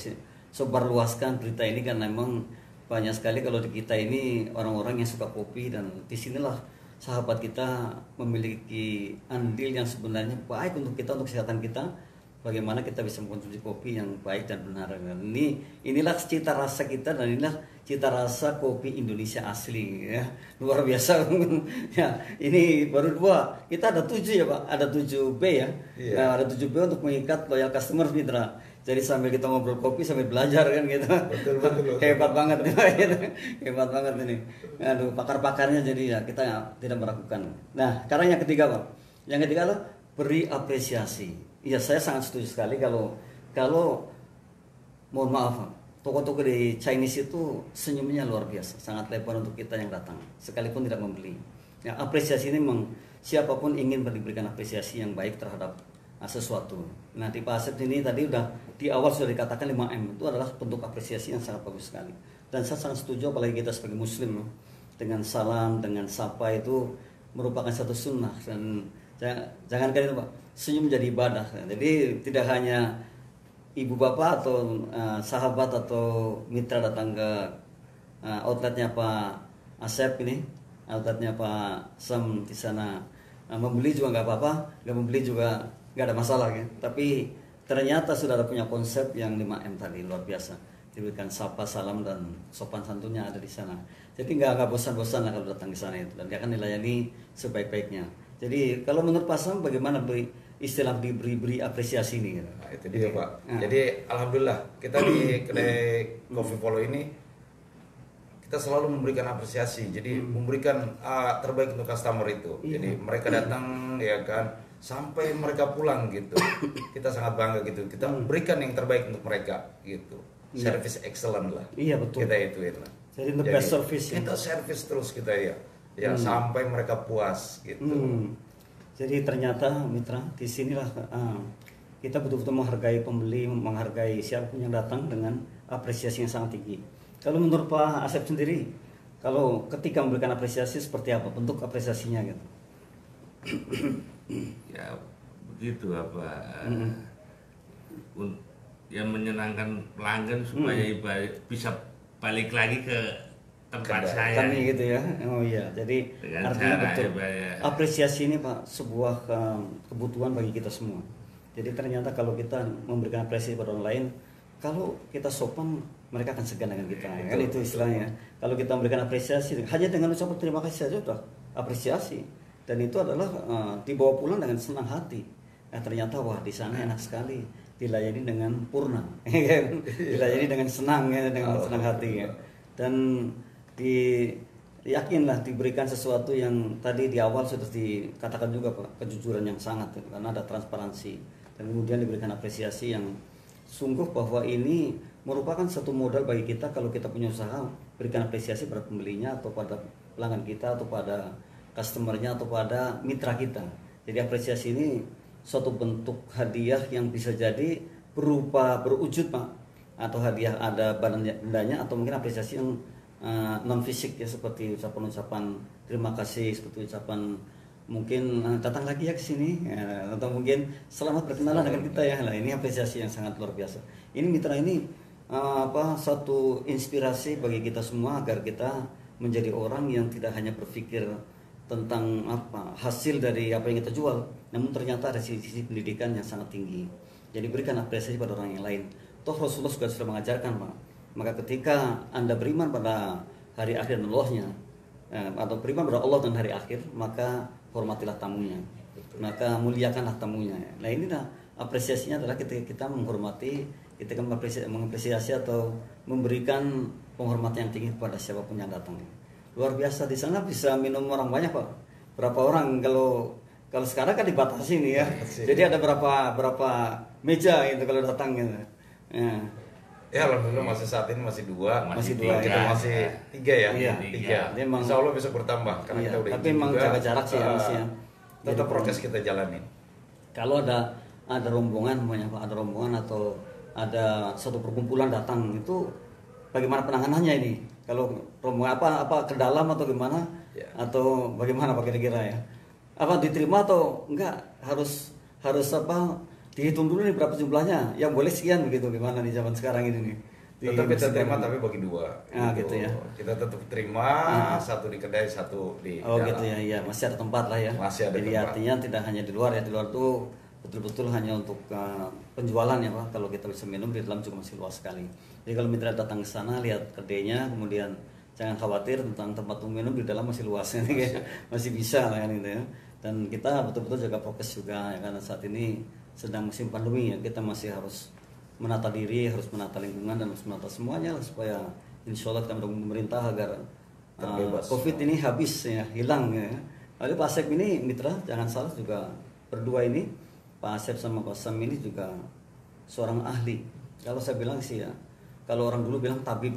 sebarluaskan berita ini karena memang banyak sekali kalau di kita ini orang-orang yang suka kopi, dan disinilah sahabat kita memiliki andil yang sebenarnya baik untuk kita, untuk kesehatan kita. Bagaimana kita bisa mengkonsumsi kopi yang baik dan benar. Dan inilah cita rasa kita, dan inilah cita rasa kopi Indonesia asli ya. Luar biasa. Ya, ini baru 2. Kita ada 7 ya Pak. Ada 7B ya. Iya. Nah, ada 7B untuk mengikat loyal customer mitra. Jadi sambil kita ngobrol kopi sambil belajar kan gitu. Betul. Hebat banget nih Pak. Hebat banget ini. Aduh, pakar-pakarnya jadi ya kita tidak meragukan. Nah, sekarang yang ketiga Pak. Yang ketiga adalah beri apresiasi. Iya, saya sangat setuju sekali kalau mohon maaf Pak, toko-toko di Chinese itu senyumnya luar biasa, sangat lebar untuk kita yang datang, sekalipun tidak membeli. Ya, apresiasi ini memang siapapun ingin diberikan apresiasi yang baik terhadap sesuatu. Nah di Pak Asep ini tadi udah di awal sudah dikatakan 5M itu adalah bentuk apresiasi yang sangat bagus sekali. Dan saya sangat setuju apalagi kita sebagai muslim dengan salam, dengan sapa itu merupakan satu sunnah. Dan jangankan itu Pak, senyum menjadi ibadah. Jadi tidak hanya ibu bapak atau sahabat atau mitra datang ke outletnya Pak Asep ini, outletnya Pak Sam di sana, membeli juga nggak apa-apa, nggak membeli juga nggak ada masalah kan. Tapi ternyata sudah ada punya konsep yang 5M tadi luar biasa. Diberikan sapa, salam dan sopan santunnya ada di sana. Jadi nggak bosan-bosan lah kalau datang ke sana itu, dan dia akan dilayani sebaik-baiknya. Jadi kalau menurut Pak Sam bagaimana istilah diberi apresiasi ini? Gitu? Nah, itu dia Pak. Jadi alhamdulillah kita di kedai Coffee Follow ini kita selalu memberikan apresiasi. Jadi memberikan terbaik untuk customer itu. Jadi mereka datang ya kan sampai mereka pulang gitu. Kita sangat bangga gitu. Kita memberikan yang terbaik untuk mereka gitu. Service excellent lah. Iya betul. Kita itu. Jadi the best service. Kita service terus kita ya. Ya sampai mereka puas gitu. Jadi ternyata mitra di sinilah kita betul-betul menghargai pembeli, menghargai siapapun yang datang dengan apresiasi yang sangat tinggi. Kalau menurut Pak Asep sendiri, kalau ketika memberikan apresiasi seperti apa bentuk apresiasinya gitu? Ya begitu apa yang menyenangkan pelanggan supaya bisa balik lagi ke tempat saya kami gitu ya. Oh iya, jadi dengan artinya cara betul ya. apresiasi ini Pak sebuah kebutuhan bagi kita semua. Jadi ternyata kalau kita memberikan apresiasi pada orang lain, kalau kita sopan mereka akan segan dengan kita, kan itu istilahnya. Kalau kita memberikan apresiasi hanya dengan ucapan terima kasih saja sudah apresiasi, dan itu adalah dibawa pulang dengan senang hati. Nah ternyata wah di sana enak sekali, dilayani dengan purna, dilayani dengan senang ya, dengan senang hati ya. Dan yakinlah diberikan sesuatu yang tadi di awal sudah dikatakan juga Pak, kejujuran yang sangat karena ada transparansi, dan kemudian diberikan apresiasi yang sungguh bahwa ini merupakan satu modal bagi kita kalau kita punya usaha, berikan apresiasi pada pembelinya atau pada pelanggan kita atau pada customernya atau pada mitra kita. Jadi apresiasi ini suatu bentuk hadiah yang bisa jadi berupa berwujud Pak, atau hadiah ada bendanya atau mungkin apresiasi yang non fisik ya, seperti ucapan-ucapan terima kasih, seperti ucapan mungkin datang lagi ya ke sini ya, atau mungkin selamat berkenalan dengan kita ya. Nah, ini apresiasi yang sangat luar biasa. Ini mitra ini satu inspirasi bagi kita semua agar kita menjadi orang yang tidak hanya berpikir tentang hasil dari apa yang kita jual, namun ternyata ada sisi pendidikan yang sangat tinggi. Jadi berikan apresiasi pada orang yang lain. Toh Rasulullah juga sudah mengajarkan Pak, maka ketika Anda beriman pada hari akhir dan Allahnya, atau beriman pada Allah dan hari akhir, maka hormatilah tamunya, maka muliakanlah tamunya. Nah ini apresiasinya adalah ketika kita menghormati, kita mengapresiasi atau memberikan penghormatan yang tinggi kepada siapapun yang datang. Luar biasa, di sana bisa minum orang banyak Pak. Berapa orang? Kalau sekarang kan dibatasi nih ya. Jadi ada berapa meja gitu kalau datang gitu. Ya alhamdulillah masih saat ini masih dua, masih dua, kita masih tiga ya, iya, tiga. Insya Allah bisa bertambah karena kita udah. Tapi memang jaga jarak sih harusnya. Tetap prokes kita jalanin. Kalau ada rombongan, ada rombongan atau ada satu perkumpulan datang, itu bagaimana penanganannya ini? Kalau rombongan apa ke dalam atau gimana? Ya. Atau bagaimana Pak kira-kira ya? Apa diterima atau enggak? Harus dihitung dulu nih berapa jumlahnya, yang boleh sekian begitu, gimana di zaman sekarang ini nih? Tetap kita terima tapi bagi dua. Gitu ya. Kita tetap terima, satu di kedai, satu di dalam. Gitu ya, iya masih ada tempat lah ya. Masih ada jadi tempat. Artinya tidak hanya di luar ya, di luar tuh betul-betul hanya untuk penjualan ya Pak. Kalau kita bisa minum, di dalam juga masih luas sekali. Jadi kalau mitra datang ke sana lihat kedainya, kemudian jangan khawatir tentang tempat minum, di dalam masih luas ya, masih bisa lah kan gitu ya. Dan kita betul-betul jaga prokes juga ya, karena saat ini sedang musim pandemi ya, kita masih harus menata diri, harus menata lingkungan, dan harus menata semuanya lah, supaya insya Allah kita mendukung pemerintah agar COVID ini habis ya, hilang ya. Lalu Pak Asep ini mitra, jangan salah juga berdua ini, Pak Asep sama Pak Sam ini juga seorang ahli. Kalau saya bilang sih ya, kalau orang dulu bilang tabib,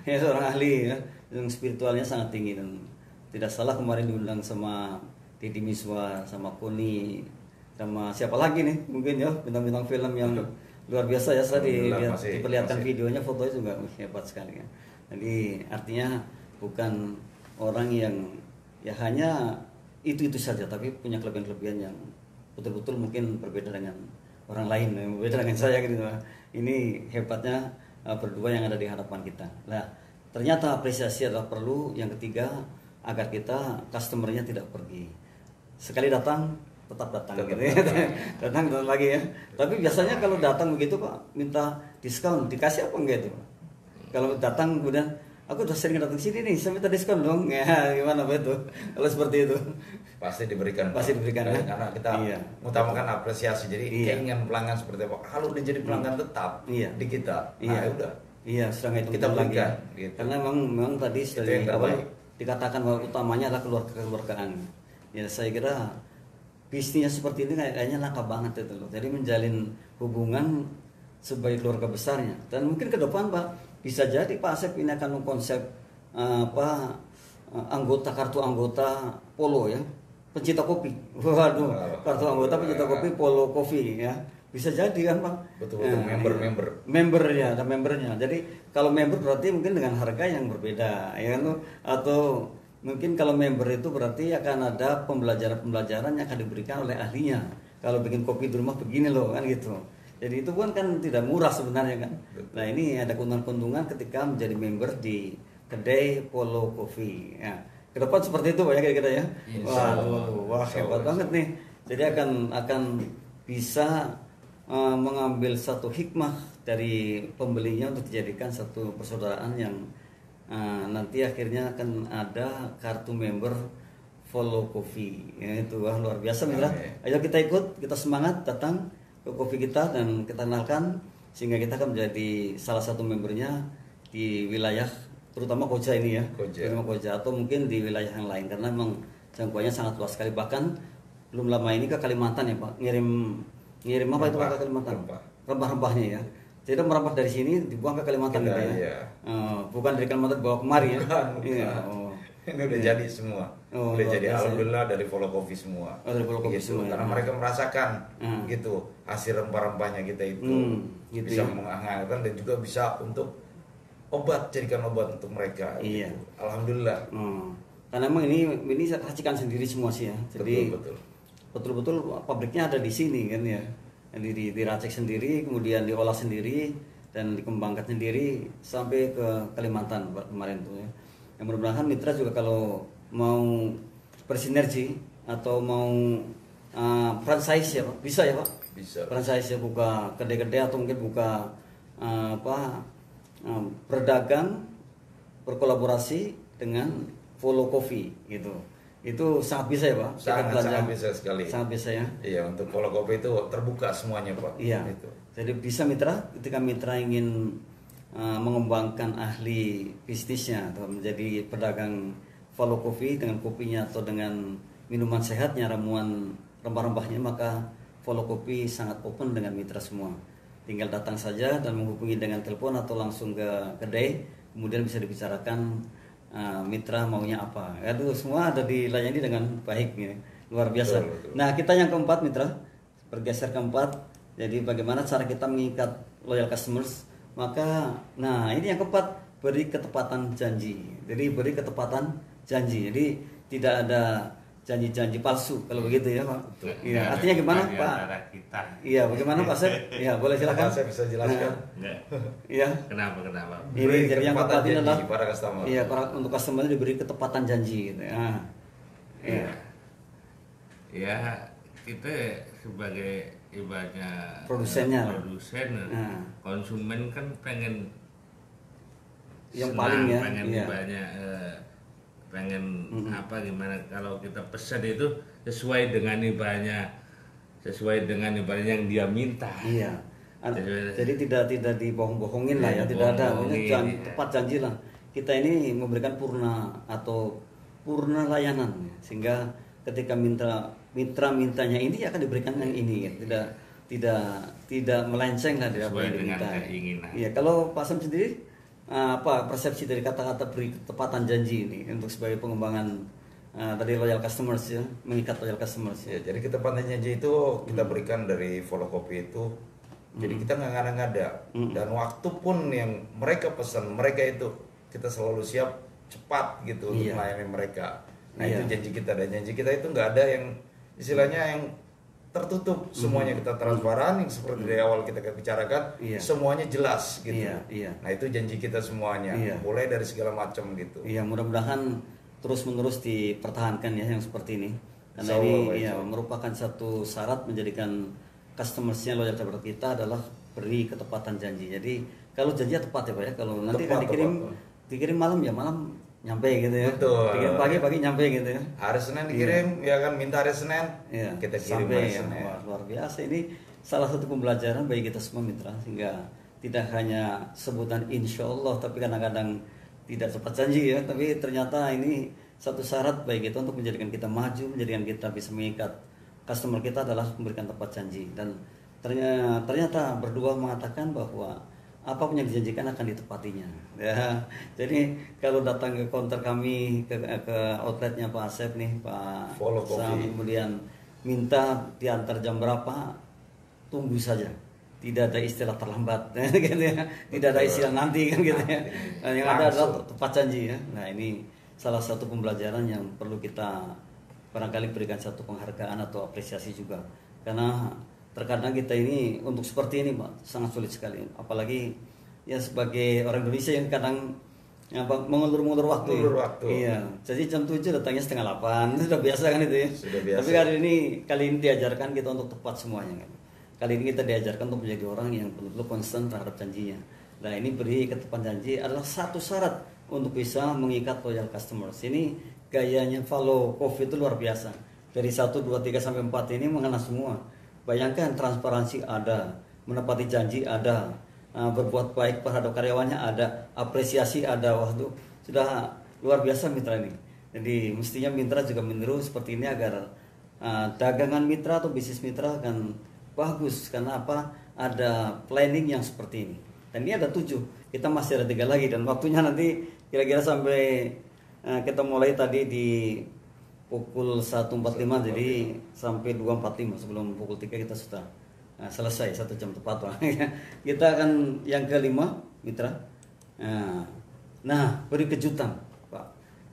ya seorang ahli ya, yang spiritualnya sangat tinggi. Dan tidak salah kemarin diundang sama Deddy Miswa, sama Koni, sama siapa lagi nih mungkin ya bintang-bintang film yang luar biasa ya. Saya diperlihatkan videonya, fotonya juga hebat sekali ya. Jadi artinya bukan orang yang ya hanya itu saja, tapi punya kelebihan-kelebihan yang betul-betul mungkin berbeda dengan orang lain, berbeda dengan saya gitu. Ini hebatnya berdua yang ada di hadapan kita. Nah, ternyata apresiasi adalah perlu. Yang ketiga, agar kita customernya tidak pergi. Sekali datang tetap datang gitu ya. datang lagi ya. Tapi biasanya kalau datang begitu Pak minta diskon, dikasih apa enggak itu? Kalau datang kemudian aku udah sering datang sini nih, saya minta diskon dong. Ya gimana Pak itu? Kalau seperti itu pasti diberikan. Pasti diberikan ya. Karena kita mengutamakan apresiasi. Jadi keinginan pelanggan seperti apa? Kalau udah jadi pelanggan tetap di kita, nah udah. Iya, sudah nggak kita berikan. Gitu. Karena memang tadi dari awal dikatakan bahwa utamanya adalah kekeluargaan. Ya saya kira bisnisnya seperti ini kayaknya langka banget itu loh. Jadi menjalin hubungan sebagai keluarga besarnya. Dan mungkin ke depan Pak bisa jadi Pak Asep ini akan mengkonsep kartu anggota Polo ya, pencinta kopi. Waduh, kartu anggota pencinta kopi Polo Coffee ya. Bisa jadi kan Pak. Betul-betul member ya, ada membernya. Jadi kalau member berarti mungkin dengan harga yang berbeda ya kan, atau mungkin kalau member itu berarti akan ada pembelajaran yang akan diberikan oleh ahlinya. Kalau bikin kopi di rumah begini loh kan gitu. Jadi itu kan tidak murah sebenarnya kan. Nah ini ada keuntungan-keuntungan ketika menjadi member di kedai Polo Coffee. Ya. Ke depan seperti itu Pak ya kira-kira ya. Wah hebat banget nih. Jadi akan bisa mengambil satu hikmah dari pembelinya untuk dijadikan satu persaudaraan yang nanti akhirnya akan ada kartu member Follow Coffee ya, itu luar biasa mitra. Ayo kita ikut, kita semangat datang ke kopi kita dan kita kenalkan sehingga kita akan menjadi salah satu membernya di wilayah terutama Koja ini ya, Koja atau mungkin di wilayah yang lain karena memang jangkauannya sangat luas sekali. Bahkan belum lama ini ke Kalimantan ya Pak, ngirim apa itu ke Kalimantan, rempah-rempahnya ya. Jadi merambah dari sini dibuang ke Kalimantan gitu ya. Iya. Bukan dari Kalimantan bawa kemari ya. Bukan. Iya. Ini udah jadi semua. Udah jadi alhamdulillah dari Follow Coffee semua. Dari Follow Coffee gitu. semua. Karena mereka merasakan gitu hasil rempah-rempahnya kita itu gitu bisa menghangatkan dan juga bisa untuk jadikan obat untuk mereka. Iya. Gitu. Alhamdulillah. Karena memang ini racikan sendiri semua sih ya. Jadi betul-betul pabriknya ada di sini kan ya. Diracik sendiri, kemudian diolah sendiri dan dikembangkan sendiri sampai ke Kalimantan kemarin tuh ya. Yang mudah-mudahan mitra juga kalau mau bersinergi atau mau franchise ya Pak, bisa ya Pak? Bisa. Franchise ya, buka kedai-kedai atau mungkin buka berdagang, berkolaborasi dengan Follow Coffee gitu. Itu sangat bisa ya Pak? Sangat bisa sekali. Sangat bisa ya. Iya, untuk Follow Coffee itu terbuka semuanya Pak. Iya. Itu. Jadi bisa mitra, ketika mitra ingin mengembangkan ahli bisnisnya atau menjadi pedagang Follow Coffee dengan kopinya atau dengan minuman sehatnya, ramuan rempah-rempahnya, maka Follow Coffee sangat open dengan mitra semua. Tinggal datang saja dan menghubungi dengan telepon atau langsung ke kedai, kemudian bisa dibicarakan mitra maunya apa. Aduh, semua ada dilayani dengan baik ya. Luar biasa. Betul. Nah, kita yang keempat mitra, bergeser keempat. Jadi bagaimana cara kita mengikat loyal customers? Maka ini yang keempat, beri ketepatan janji. Jadi beri ketepatan janji. Jadi tidak ada janji-janji palsu kalau begitu ya Pak. Iya, artinya gimana Pak? Iya, bagaimana Pak Sep? Iya, boleh silakan. Saya bisa jelaskan. Iya. Kenapa? Ini jadi yang keempat ini adalah para customer. Iya, untuk customer diberi ketepatan janji gitu ya. Iya. Ya, kita sebagai ibaratnya produsen, konsumen kan pengen yang senang, paling ya, pengen banyak pengen apa gimana kalau kita pesan itu sesuai dengan ibaratnya yang dia minta. Iya. Jadi tidak dibohong-bohongin lah ya, tidak ada tepat janji lah. Kita ini memberikan purna layanan sehingga ketika mitra mintanya ini akan diberikan yang ini ya. Tidak melenceng lah dari apa yang diminta. Iya, kalau Pak Sam sendiri apa persepsi dari kata-kata beri ketepatan janji ini untuk sebagai pengembangan tadi loyal customers ya, mengikat loyal customers. Ya, jadi ketepatan janji itu kita berikan dari Follow Kopi itu. Jadi kita nggak ngada-ngada, dan waktu pun yang mereka pesan, mereka itu kita selalu siap cepat gitu untuk melayani mereka. Nah itu janji kita, dan janji kita itu nggak ada yang istilahnya yang tertutup, semuanya kita transparan, yang seperti dari awal kita bicarakan, semuanya jelas gitu. Nah itu janji kita semuanya, mulai dari segala macam gitu. Iya, mudah-mudahan terus-menerus dipertahankan ya yang seperti ini, karena ini ya merupakan satu syarat menjadikan customersnya loyal kepada kita adalah beri ketepatan janji. Jadi kalau janji tepat ya Pak ya, kalau nanti kan dikirim malam ya malam nyampe gitu ya. Betul. Dikirim pagi nyampe gitu ya. Hari Senin dikirim, ya kan, minta hari Senin, kita kirim sampai, hari Senin. Luar biasa, ini salah satu pembelajaran bagi kita semua mitra, sehingga tidak hanya sebutan insya Allah, tapi kadang-kadang tidak cepat janji ya, tapi ternyata ini satu syarat bagi kita untuk menjadikan kita maju, menjadikan kita bisa mengikat customer kita adalah memberikan tepat janji. Dan ternyata berdua mengatakan bahwa apapun yang dijanjikan akan ditepatinya ya. Jadi kalau datang ke counter kami, ke outletnya Pak Asep nih, Pak Follow Sam, Kopi, kemudian minta diantar jam berapa, tunggu saja, tidak ada istilah terlambat gitu ya. Tidak ada istilah nanti kan gitu ya. Yang ada adalah tepat janji ya. Nah ini salah satu pembelajaran yang perlu kita barangkali berikan satu penghargaan atau apresiasi juga, karena terkadang kita ini untuk seperti ini Pak sangat sulit sekali, apalagi ya sebagai orang Indonesia yang kadang mengulur waktu. Iya, jadi jam 7 datangnya setengah 8, itu sudah biasa kan itu ya. Sudah biasa. Tapi kali ini diajarkan kita untuk tepat semuanya kan. Kali ini kita diajarkan untuk menjadi orang yang betul-betul konsisten terhadap janjinya. Nah ini beri ketepatan janji adalah satu syarat untuk bisa mengikat loyal customers. Ini gayanya Follow Kopi itu luar biasa. Dari 1, 2, 3 sampai 4 ini mengena semua. Bayangkan, transparansi ada, menepati janji ada, berbuat baik terhadap karyawannya ada, apresiasi ada. Waduh, sudah luar biasa mitra ini. Jadi mestinya mitra juga meniru seperti ini agar dagangan mitra atau bisnis mitra akan bagus. Karena apa? Ada planning yang seperti ini. Dan ini ada 7, kita masih ada 3 lagi, dan waktunya nanti kira-kira sampai kita mulai tadi di pukul 1.45, jadi sampai 2.45 sebelum pukul 3 kita sudah selesai 1 jam tepat Pak. Kita akan yang kelima mitra. Nah, beri kejutan Pak.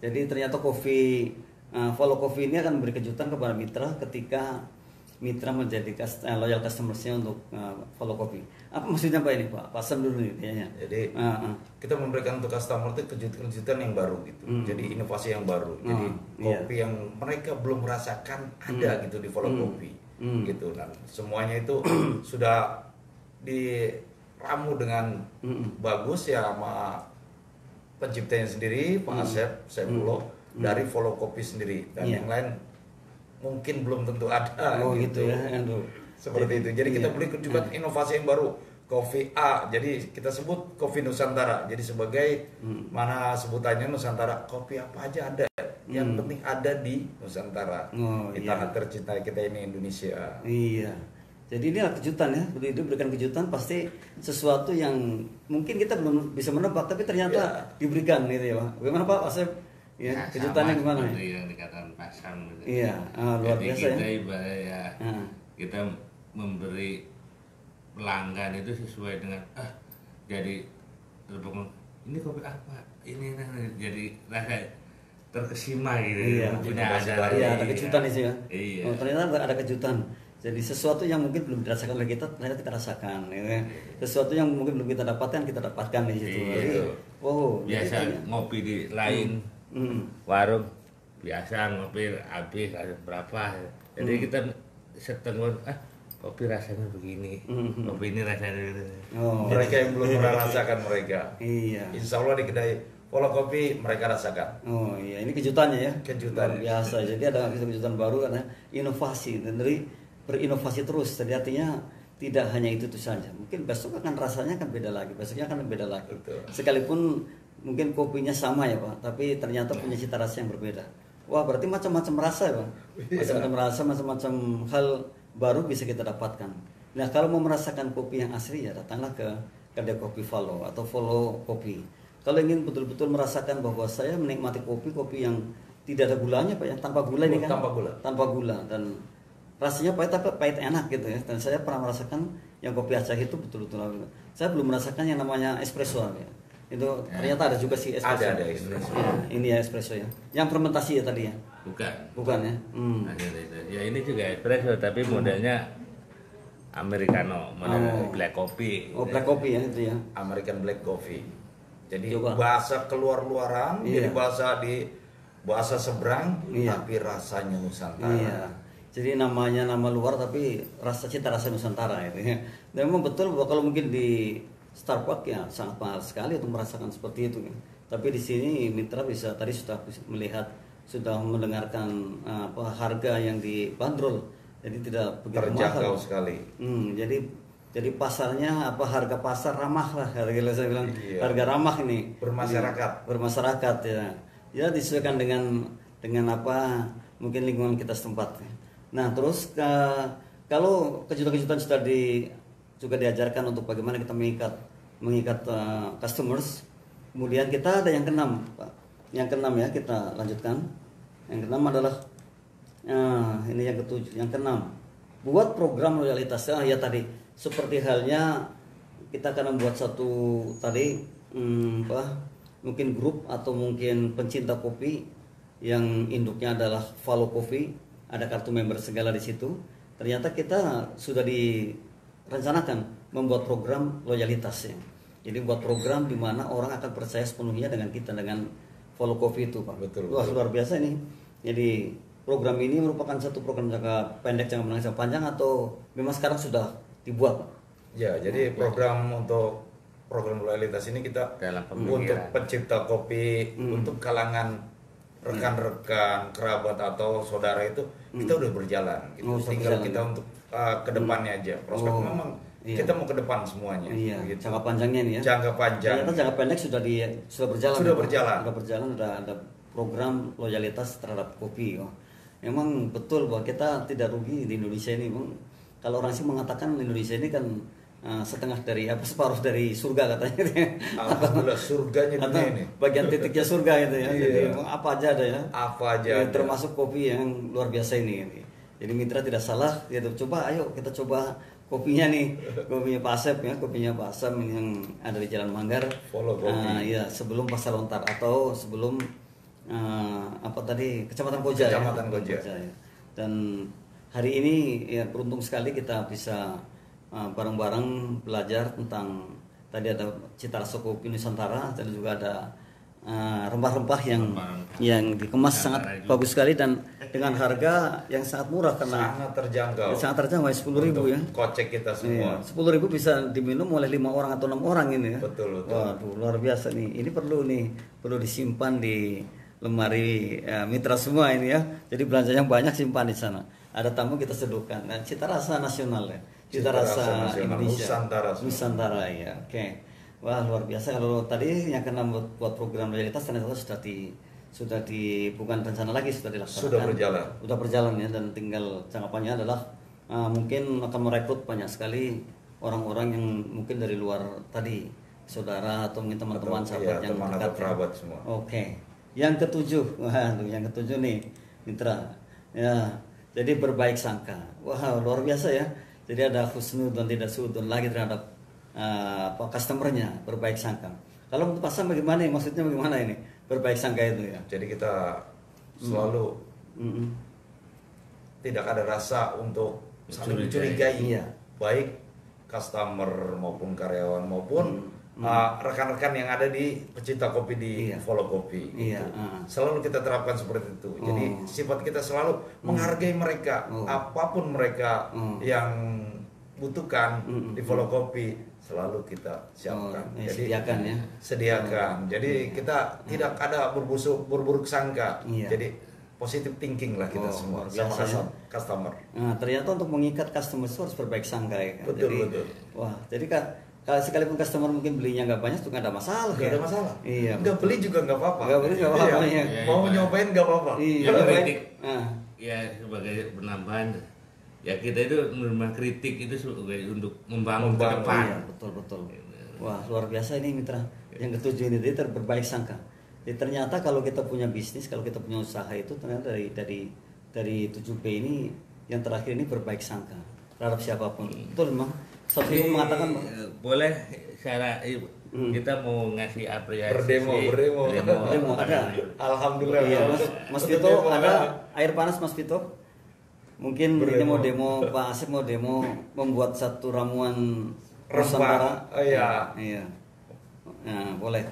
Jadi ternyata Follow Kopi ini akan memberi kejutan kepada mitra ketika mitra menjadi loyal customersnya untuk Follow Kopi. Apa maksudnya Pak ini Pak? Pasang dulu nih kayaknya. Jadi kita memberikan untuk customer itu kejutan-kejutan yang baru gitu. Jadi inovasi yang baru. Jadi kopi yang mereka belum merasakan ada gitu di Follow Kopi. Gitu. Dan semuanya itu sudah diramu dengan bagus ya sama penciptanya sendiri, Pak Asep Sepullo, dari Follow Kopi sendiri, dan yang lain mungkin belum tentu ada. Gitu ya. Seperti itu. Jadi kita beri juga inovasi yang baru. Kopi A, jadi kita sebut kopi Nusantara. Jadi sebagai mana sebutannya Nusantara, kopi apa aja ada. Yang penting ada di Nusantara. Di tanah tercinta kita ini, Indonesia. Iya. Jadi ini adalah kejutan ya. Begitu berikan kejutan, pasti sesuatu yang mungkin kita belum bisa menebak, tapi ternyata diberikan gitu ya Pak. Bagaimana Pak Asep? Ya, kejutannya gimana? Seperti yang dikatakan Pak Sam gitu. Iya, luar jadi biasa kita ya. ibaratnya kita memberi pelanggan itu sesuai dengan jadi terbangun ini kopi apa ini jadi rasa terkesima gitu. Iya, punya ada kejutan itu ya. Iya. Oh, ternyata ada kejutan. Jadi sesuatu yang mungkin belum dirasakan oleh kita ternyata kita rasakan ya. Sesuatu yang mungkin belum kita dapatkan di situ. Iya. Jadi, biasa ngopi di lain warung biasa ngopi habis berapa, jadi kita setengah kopi rasanya begini, kopi ini rasanya gitu. Mereka yang belum pernah rasakan mereka. Iya. Insya Allah di kedai Follow Kopi mereka rasakan. Oh iya, ini kejutannya ya. Kejutan luar biasa. Jadi ada kejutan baru karena inovasi, dan dari berinovasi terus. Jadi artinya tidak hanya itu saja. Mungkin besok akan rasanya akan beda lagi, besoknya akan beda lagi. Betul. Sekalipun mungkin kopinya sama ya Pak, tapi ternyata punya cita rasa yang berbeda. Wah, berarti macam-macam rasa ya Pak. Macam-macam rasa, macam-macam hal baru bisa kita dapatkan. Nah, kalau mau merasakan kopi yang asli ya datanglah ke kedai kopi Follow atau Follow Kopi. Kalau ingin betul-betul merasakan bahwa saya menikmati kopi yang tidak ada gulanya Pak ya, tanpa gula ini kan. Tanpa gula. Dan rasanya pahit tapi pahit enak gitu ya. Dan saya pernah merasakan yang kopi Aceh itu betul-betul. Saya belum merasakan yang namanya espresso ya. Itu ternyata ada juga sih espresso. Ada espresso. Ya, ini ya espresso ya. Yang fermentasi ya tadi ya. Bukan ya. Ya ini juga espresso tapi modelnya americano, model black coffee. Oh, black coffee ya itu ya. American black coffee. Jadi Coba. bahasa keluar-luaran, Iya. jadi bahasa seberang, Iya. tapi rasanya Nusantara. Iya. Jadi namanya nama luar tapi cita rasa Nusantara itu ya. Dan memang betul bahwa kalau mungkin di Starbucks ya sangat mahal sekali untuk merasakan seperti itu ya. Tapi di sini Mitra bisa tadi sudah melihat, sudah mendengarkan harga yang dibanderol. Jadi tidak begitu Terjangkau mahal sekali. Jadi pasarnya harga pasar ramah lah, harga saya bilang. Iya. Harga ramah ini bermasyarakat ya. Ya disesuaikan dengan mungkin lingkungan kita setempat. Nah terus kalau kejutan-kejutan juga diajarkan untuk bagaimana kita mengikat customers. Kemudian kita ada yang keenam Pak. Yang keenam ya, kita lanjutkan. Yang keenam adalah ini yang ketujuh, yang keenam, buat program loyalitas. Ya tadi seperti halnya kita akan membuat satu tadi mungkin grup atau mungkin pencinta kopi yang induknya adalah Follow Coffee, ada kartu member segala di situ. Ternyata kita sudah direncanakan membuat program loyalitasnya. Jadi buat program di mana orang akan percaya sepenuhnya dengan kita, dengan Follow Coffee itu Pak. Betul. Wah luar biasa ini. Jadi program ini merupakan satu program jangka pendek, jangka menengah, jangka panjang, atau memang sekarang sudah dibuat Pak? Ya, jadi program loyalitas ini kita untuk pencipta kopi, untuk kalangan rekan-rekan, kerabat atau saudara itu kita udah berjalan. Gitu. Tinggal kita untuk ke depannya aja. Prospek memang kita mau ke depan semuanya. Iya. Gitu. Jangka panjangnya nih ya. Jangka panjang. Ternyata jangka pendek sudah berjalan. Sudah berjalan. Sudah berjalan, ada program loyalitas terhadap kopi. Memang betul bahwa kita tidak rugi di Indonesia ini. Kalau orang sih mengatakan Indonesia ini kan setengah dari separuh dari surga katanya. Alhamdulillah surganya dunia ini. Bagian titiknya surga itu ya. Iya. Jadi apa aja ada ya. Apa aja. Ya, termasuk kopi yang luar biasa ini. Jadi Mitra tidak salah. Ayo kita coba kopinya nih, kopinya Pak Asep ya, kopinya Pak Asep yang ada di Jalan Manggar. Follow Coffee. Ya sebelum Pasar Lontar atau sebelum Kecamatan Koja. Ya. Dan hari ini ya beruntung sekali kita bisa bareng-bareng belajar tentang tadi ada cita rasa kopi Nusantara, dan juga ada rempah-rempah yang dikemas sangat bagus sekali dan dengan harga yang sangat murah karena sangat terjangkau. Sangat terjangkau, 10.000 ya. Kocek kita semua. 10.000 bisa diminum oleh 5 orang atau 6 orang ini ya. Betul. Waduh, luar biasa nih. Ini perlu disimpan di lemari Mitra semua ini ya. Jadi belanjanya banyak, simpan di sana. Ada tamu kita seduhkan. Nah, cita rasa nasional ya. Cita rasa Indonesia. Nusantara ya. Oke. Wah, luar biasa. Kalau tadi yang kena buat program loyalitas ternyata sudah bukan rencana lagi, sudah dilaksanakan. Sudah berjalan ya, dan tinggal jangka adalah mungkin akan merekrut banyak sekali orang-orang yang mungkin dari luar tadi, saudara atau mungkin teman-teman sahabat yang dekat kerabat semua. Oke. Yang ketujuh, yang ketujuh nih Mitra. Ya, jadi berbaik sangka. Wah, luar biasa ya. Jadi ada husnudon, tidak suudon lagi terhadap customernya, berbaik sangka. Kalau untuk pasang bagaimana? Maksudnya bagaimana ini? Berbaik sangka itu ya. Jadi kita selalu tidak ada rasa untuk saling mencurigai. Iya. Baik customer maupun karyawan maupun rekan-rekan yang ada di pecinta kopi di Follow Coffee. Iya. Selalu kita terapkan seperti itu. Jadi sifat kita selalu menghargai mereka, apapun mereka yang butuhkan di Follow Coffee selalu kita siapkan. Jadi sediakan ya. Sediakan. Jadi kita tidak ada berburuk sangka. Iya. Jadi positive thinking lah kita semua sama customer. Nah, ternyata untuk mengikat customer itu harus berbaik sangka ya. Betul. Wah, jadi kalau sekalipun customer mungkin belinya nggak banyak tuh nggak ada masalah. Nggak ada masalah. Iya. Nggak beli juga nggak apa-apa. Nggak beli nggak apa-apa. Iya. Mau nyobain nggak apa-apa. Iya. Kritik. Ya sebagai penambahan. Ya kita itu menerima kritik itu untuk membangun ke depan. Iya, betul. Wah, luar biasa ini Mitra. Yang ketujuh ini dia berbaik sangka. Jadi ternyata kalau kita punya bisnis, kalau kita punya usaha itu ternyata dari 7P ini yang terakhir ini berbaik sangka terhadap siapapun. Betul memang. Satu ibu mengatakan Bang. Boleh cara kita mau ngasih apresiasi. Berdemo ada. Alhamdulillah. Iya, Mas Vito ada air panas Mas Vito. Mungkin ini mau demo Pak Asep mau demo membuat satu ramuan Nusantara. Oh iya. Iya. Nah, boleh.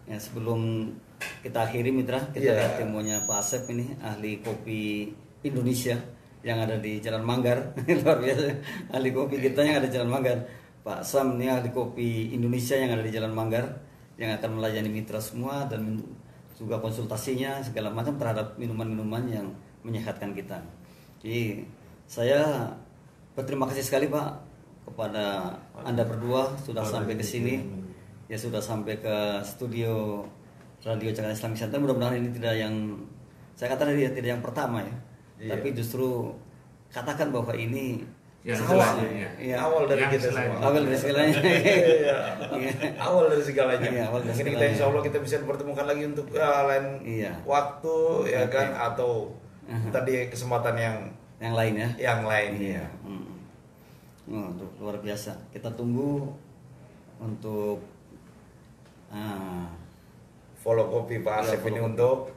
Ya sebelum kita akhiri mitra, kita lihat demonya Pak Asep ini ahli kopi Indonesia yang ada di Jalan Manggar. Luar biasa. Ahli kopi kita yang ada di Jalan Manggar. Pak Sam ini ahli kopi Indonesia yang ada di Jalan Manggar yang akan melayani mitra semua dan juga konsultasinya segala macam terhadap minuman-minuman yang menyehatkan kita. Jadi saya berterima kasih sekali Pak kepada Anda berdua sudah sampai ke sini. Ya sudah sampai ke studio Radio Jakarta Islamic Center. Mudah-mudahan ini tidak yang saya katakan tidak yang pertama ya. Tapi justru katakan bahwa ini yang awal dari kita semua. Awal dari segalanya. Awal dari segalanya. Awal dari Mungkin kita segalanya. insya Allah kita bisa dipertemukan lagi untuk lain waktu ya kan atau tadi kesempatan yang lain ya. Yang lain. Iya. Luar biasa. Kita tunggu untuk follow kopi Pak Asep ini untuk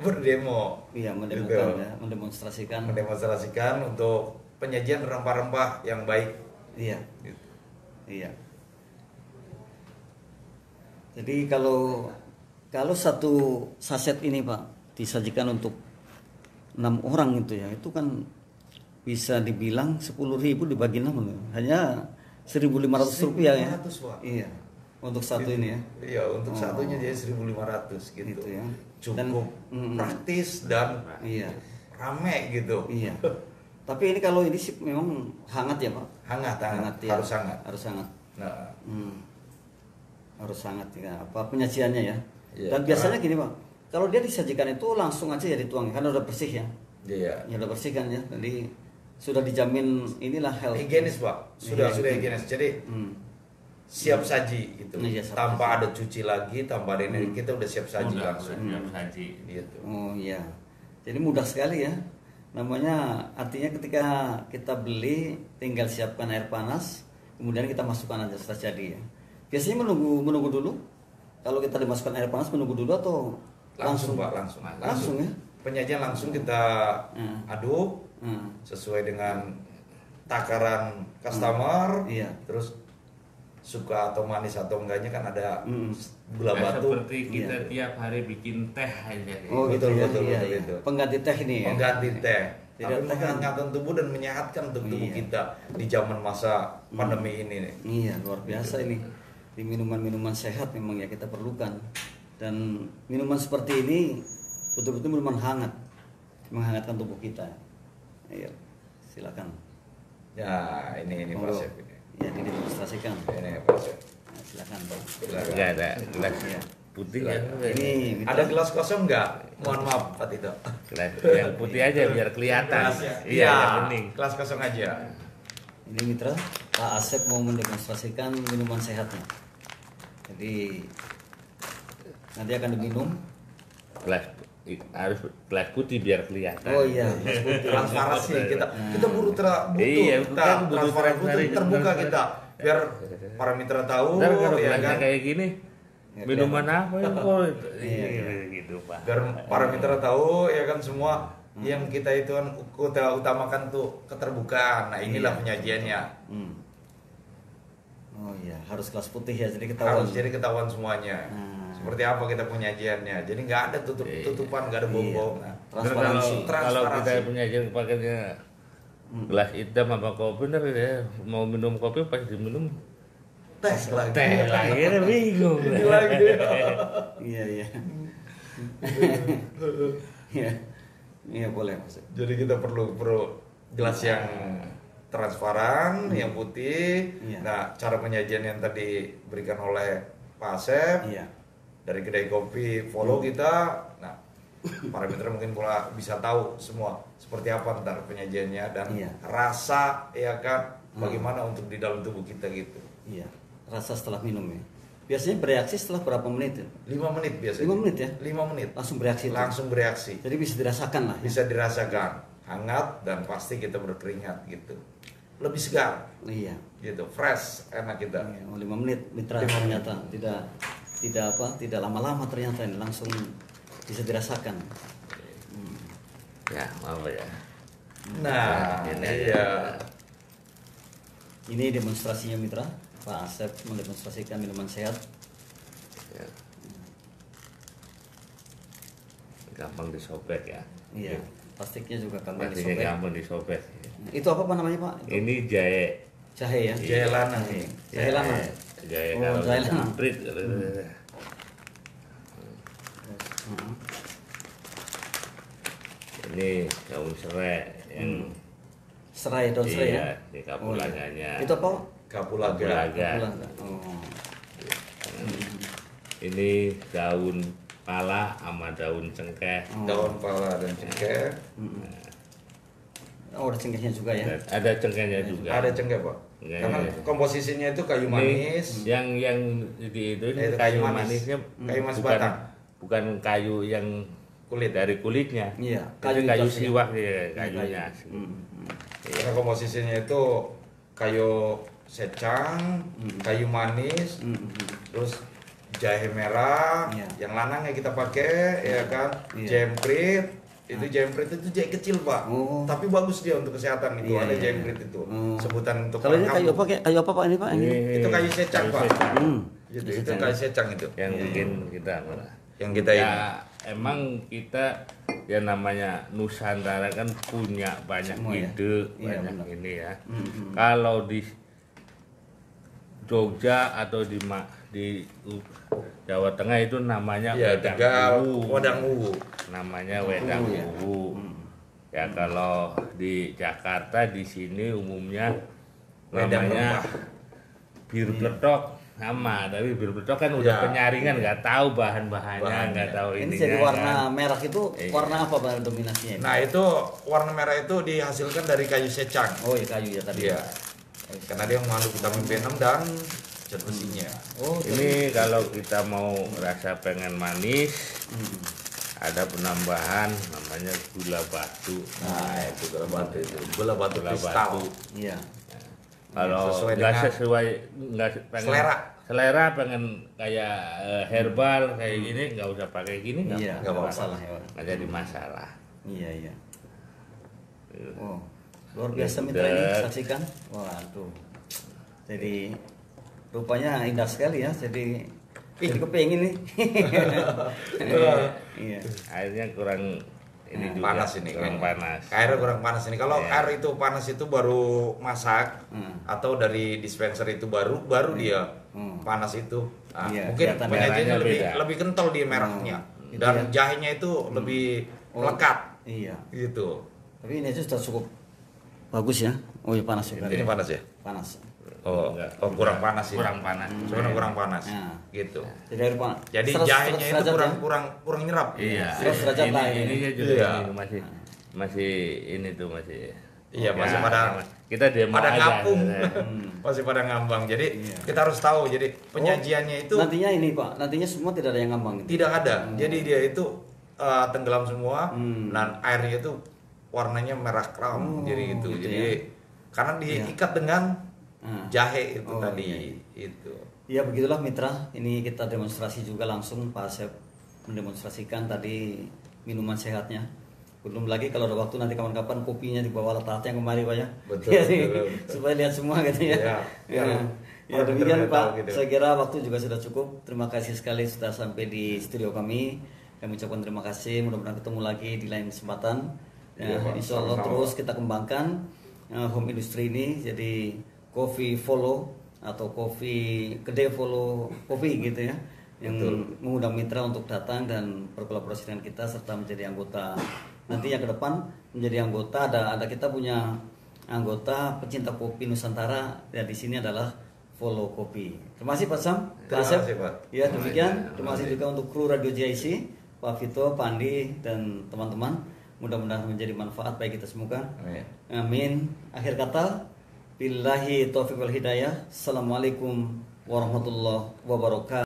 berdemo. Iya, gitu. mendemonstrasikan untuk penyajian rempah-rempah yang baik. Iya. Iya. Jadi kalau satu saset ini Pak disajikan untuk 6 orang itu ya, itu kan bisa dibilang 10.000 dibagi 6 hanya 1.500 rupiah ya. 1.500, Pak. Iya. Untuk satu ini ya. Iya, untuk satunya jadi 1.500 gitu. Gitu ya. Cukup praktis dan rame gitu. Iya. Tapi ini kalau ini sih memang hangat ya Pak. Hangat ya. Harus hangat. Harus hangat. Nah, harus hangat ya. Apa penyajiannya ya. Iya, Dan biasanya gini Pak, kalau dia disajikan itu langsung aja ya dituang karena udah bersih ya. iya. Ya udah bersih kan ya. Jadi sudah dijamin inilah health. Higienis Pak. Sudah higienis. Jadi siap saji gitu. Iya, siap tanpa ada cuci lagi, tanpa ada ini kita udah siap saji langsung. Siap saji. Gitu. Oh iya. Jadi mudah sekali ya. Namanya artinya ketika kita beli tinggal siapkan air panas, kemudian kita masukkan aja setelah jadi ya. Biasanya menunggu dulu. Kalau kita dimasukkan air panas menunggu dulu atau Langsung Pak, langsung ya. Penyajian langsung kita aduk sesuai dengan takaran customer. Iya. Terus suka atau manis atau enggaknya kan ada gula batu. Seperti kita tiap hari bikin teh aja. Oh betul, gitu ya. betul, Iya, betul, iya. itu. Pengganti teh ini ya. Pengganti teh. Tidak Tapi teh kan. menghangatkan tubuh dan menyehatkan untuk tubuh kita di zaman masa pandemi ini nih. Iya, luar biasa ini. Di minuman-minuman sehat memang ya kita perlukan. Dan minuman seperti ini betul-betul minuman hangat. Menghangatkan tubuh kita. Ayo, silakan. Ya, ini Pak Monggo. Chef ini. Ya, didemonstrasikan. Ini Pak Chef. Nah, silakan, Pak. Enggak ada gelas Iya. putih ya. Ini Ada gelas kosong nggak? Mohon maaf Pak Tito. Gelas yang putih aja biar kelihatan. Iya, yang penting. Gelas kosong aja. Ini mitra, Pak Asep mau mendemonstrasikan minuman sehatnya. Jadi nanti akan diminum. Harus gelas putih biar kelihatan. Oh iya, gelas putih. Transparansi kita butuh Iya, kan butuh transparansi terbuka kita biar para mitra tahu Ntar kalau ya gelasnya kan. kayak gini, Ya, minuman apa ya kok? Iya. Gitu Pak. Biar para mitra tahu ya kan semua yang kita itu kan kita utamakan tuh keterbukaan. Nah, inilah penyajiannya. Oh iya, harus gelas putih ya, jadi ketahuan. Harus jadi ketahuan semuanya. Seperti apa kita penyajiannya. Jadi nggak ada tutupan, nggak ada bohong. Nah, Transparansi. Kalau kita penyajian pakainya gelas hitam apa kopi, ntar ya mau minum kopi pas diminum teh lagi. teh lagi, bingung. Lagi. Iya iya. Iya. Iya boleh Mas. Jadi kita perlu gelas yang transparan, yang putih. Iya. Nah, cara penyajian yang tadi berikan oleh Pak Asep Iya. dari kedai kopi follow kita. Nah, para mitra mungkin pula bisa tahu semua seperti apa ntar penyajiannya dan Iya. rasa ya kan bagaimana untuk di dalam tubuh kita gitu. Iya. Rasa setelah minum ya. biasanya bereaksi setelah berapa menit? 5 menit biasanya. 5 menit ya? 5 menit. Langsung bereaksi. Langsung bereaksi. Jadi bisa dirasakan lah. Ya? Bisa dirasakan, hangat dan pasti kita berkeringat gitu. Lebih segar. Iya. Gitu, fresh, enak kita. Iya, 5 menit mitra ternyata tidak lama-lama ternyata ini langsung bisa dirasakan. Ya, maaf ya. Nah, ini iya. Ini demonstrasinya mitra. Pak Asep mendemonstrasikan minuman sehat. Ya. Gampang disobek ya. Iya. Plastiknya juga gampang Pastinya disobek. gampang disobek. Itu apa namanya Pak? Ini jahe. Jahe ya. Jahe lanang. Jahe lanang. Jahe Oh, kalau jahe lanang. jemprit. Ini daun serai yang Serai, daun serai ya. iya, di kapulaganya. Itu apa? Kapulaga. Kapulaga. Oh. Ini daun pala sama daun cengkeh. Daun pala dan cengkeh. Oh, ada cengkehnya juga ya. Ada cengkehnya juga. Ada cengkeh, Pak. Iya, Karena iya. komposisinya itu kayu Ini manis. yang di itu Itu kayu kayu manis. manisnya Kayu manis bukan batang. bukan kayu yang Kulit. dari kulitnya. Iya, Kayu kayu siwak ya kayunya. Karena komposisinya itu kayu secang, kayu manis, terus jahe merah, Iya. yang lanang yang kita pakai, ya kan, Iya. jemprit. Itu jemprit itu jahe kecil, Pak. Oh. Tapi bagus dia untuk kesehatan itu. Iya, ada iya, jemprit iya. itu. Oh. Sebutan untuk Kalau ini orang kayu kampung. apa? Kayu apa Pak ini Pak? Ini. Itu kayu secang, Pak. Gitu, Kayu itu secang. kayu secang itu. Yang bikin kita Yang kita ini. ya emang kita ya namanya Nusantara kan punya banyak Semua ya? ide, Iya, banyak benar. ini ya. Kalau di Jogja atau di Jawa Tengah itu namanya Ya, wedang Tegal, uwu. Wadang Uwu. Namanya wedang ya. uwu. Ya kalau di Jakarta di sini umumnya Wedang namanya rempah. bir peletok sama, tapi bir peletok kan udah Ya, penyaringan nggak tahu bahan-bahannya, Bahannya. nggak tahu Ini ininya. jadi warna kan. merah itu Iya. warna apa Pak dominasinya? Nah, itu warna merah itu dihasilkan dari kayu secang. Oh ya kayu ya tadi. Iya. Karena dia mengandung vitamin B6 dan zat besinya. Oh Ini kalau kita mau rasa pengen manis, ada penambahan namanya gula batu. Nah, itu gula batu itu. Gula batu Gula kristal. batu. iya. Kalau Sesuai nggak dengan sesuai, nggak pengen selera pengen kayak herbal kayak gini, nggak usah pakai gini, Iya, nggak nggak apa-apa. masalah ya. nggak jadi masalah. Iya iya. Oh, luar biasa Ya, mitra ini udah. saksikan. Waduh. Jadi rupanya indah sekali ya. Jadi kepengin nih. Iya. Airnya kurang ini juga Panas ini. kurang kayaknya. panas. Airnya kurang panas ini. Kalau Iya. air itu panas itu baru masak atau dari dispenser itu baru dia panas itu. Nah, Iya, mungkin kelihatan penyajiannya merahnya lebih beda. lebih kental di merahnya. Itu Dan ya. jahenya itu lebih melekat Iya. gitu. Tapi ini aja sudah cukup bagus ya. Oh iya panas juga. Ini panas ya? Panas. Oh, Enggak. kurang panas ini. Kurang panas. Sebenarnya kurang panas. Nah. Gitu. Jadi air panas. Jadi 100 jahenya itu derajat ya? kurang nyerap. Iya. 100 derajat lah Ini ini. juga Iya. ini masih ini tuh masih. Iya, Ya, masih pada kita demo pada aja. ngapung. Ya. Masih pada ngambang. Jadi Iya. kita harus tahu jadi penyajiannya itu Nantinya ini Pak, nantinya semua tidak ada yang ngambang itu. tidak ada. Jadi dia itu tenggelam semua dan airnya itu warnanya merah kram. Jadi gitu. gitu Jadi karena diikat dengan jahe itu Oh, tadi iya. itu. Ya begitulah mitra, ini kita demonstrasi juga langsung Pak Asep mendemonstrasikan tadi minuman sehatnya. Belum lagi kalau ada waktu nanti kapan-kapan kopinya dibawa letaknya kemari Pak ya. Betul, Jadi, betul. supaya lihat semua gitu ya. Iya, Ya, iya. ya Orang demikian internet Pak. tahu gitu. Saya kira waktu juga sudah cukup. Terima kasih sekali sudah sampai di studio kami. Kami ucapkan terima kasih. Mudah-mudahan ketemu lagi di lain kesempatan. Iya, Pak. Insya Allah Sama-sama. terus kita kembangkan home industry ini jadi coffee follow atau coffee kedai follow coffee gitu ya, yang mengundang mitra untuk datang dan berkolaborasi dengan kita serta menjadi anggota. Nanti yang ke depan menjadi anggota ada kita punya anggota pecinta kopi Nusantara dan di sini adalah follow kopi. Terima kasih Pak Sam. Terima Asep. kasih, Pak. Ya demikian. Terima kasih juga untuk kru Radio JIC, Pak Vito, Pak Andi dan teman-teman. Mudah-mudahan menjadi manfaat bagi kita semua. Amin. Amin. Akhir kata, billahi taufiq wal hidayah. Assalamualaikum warahmatullahi wabarakatuh.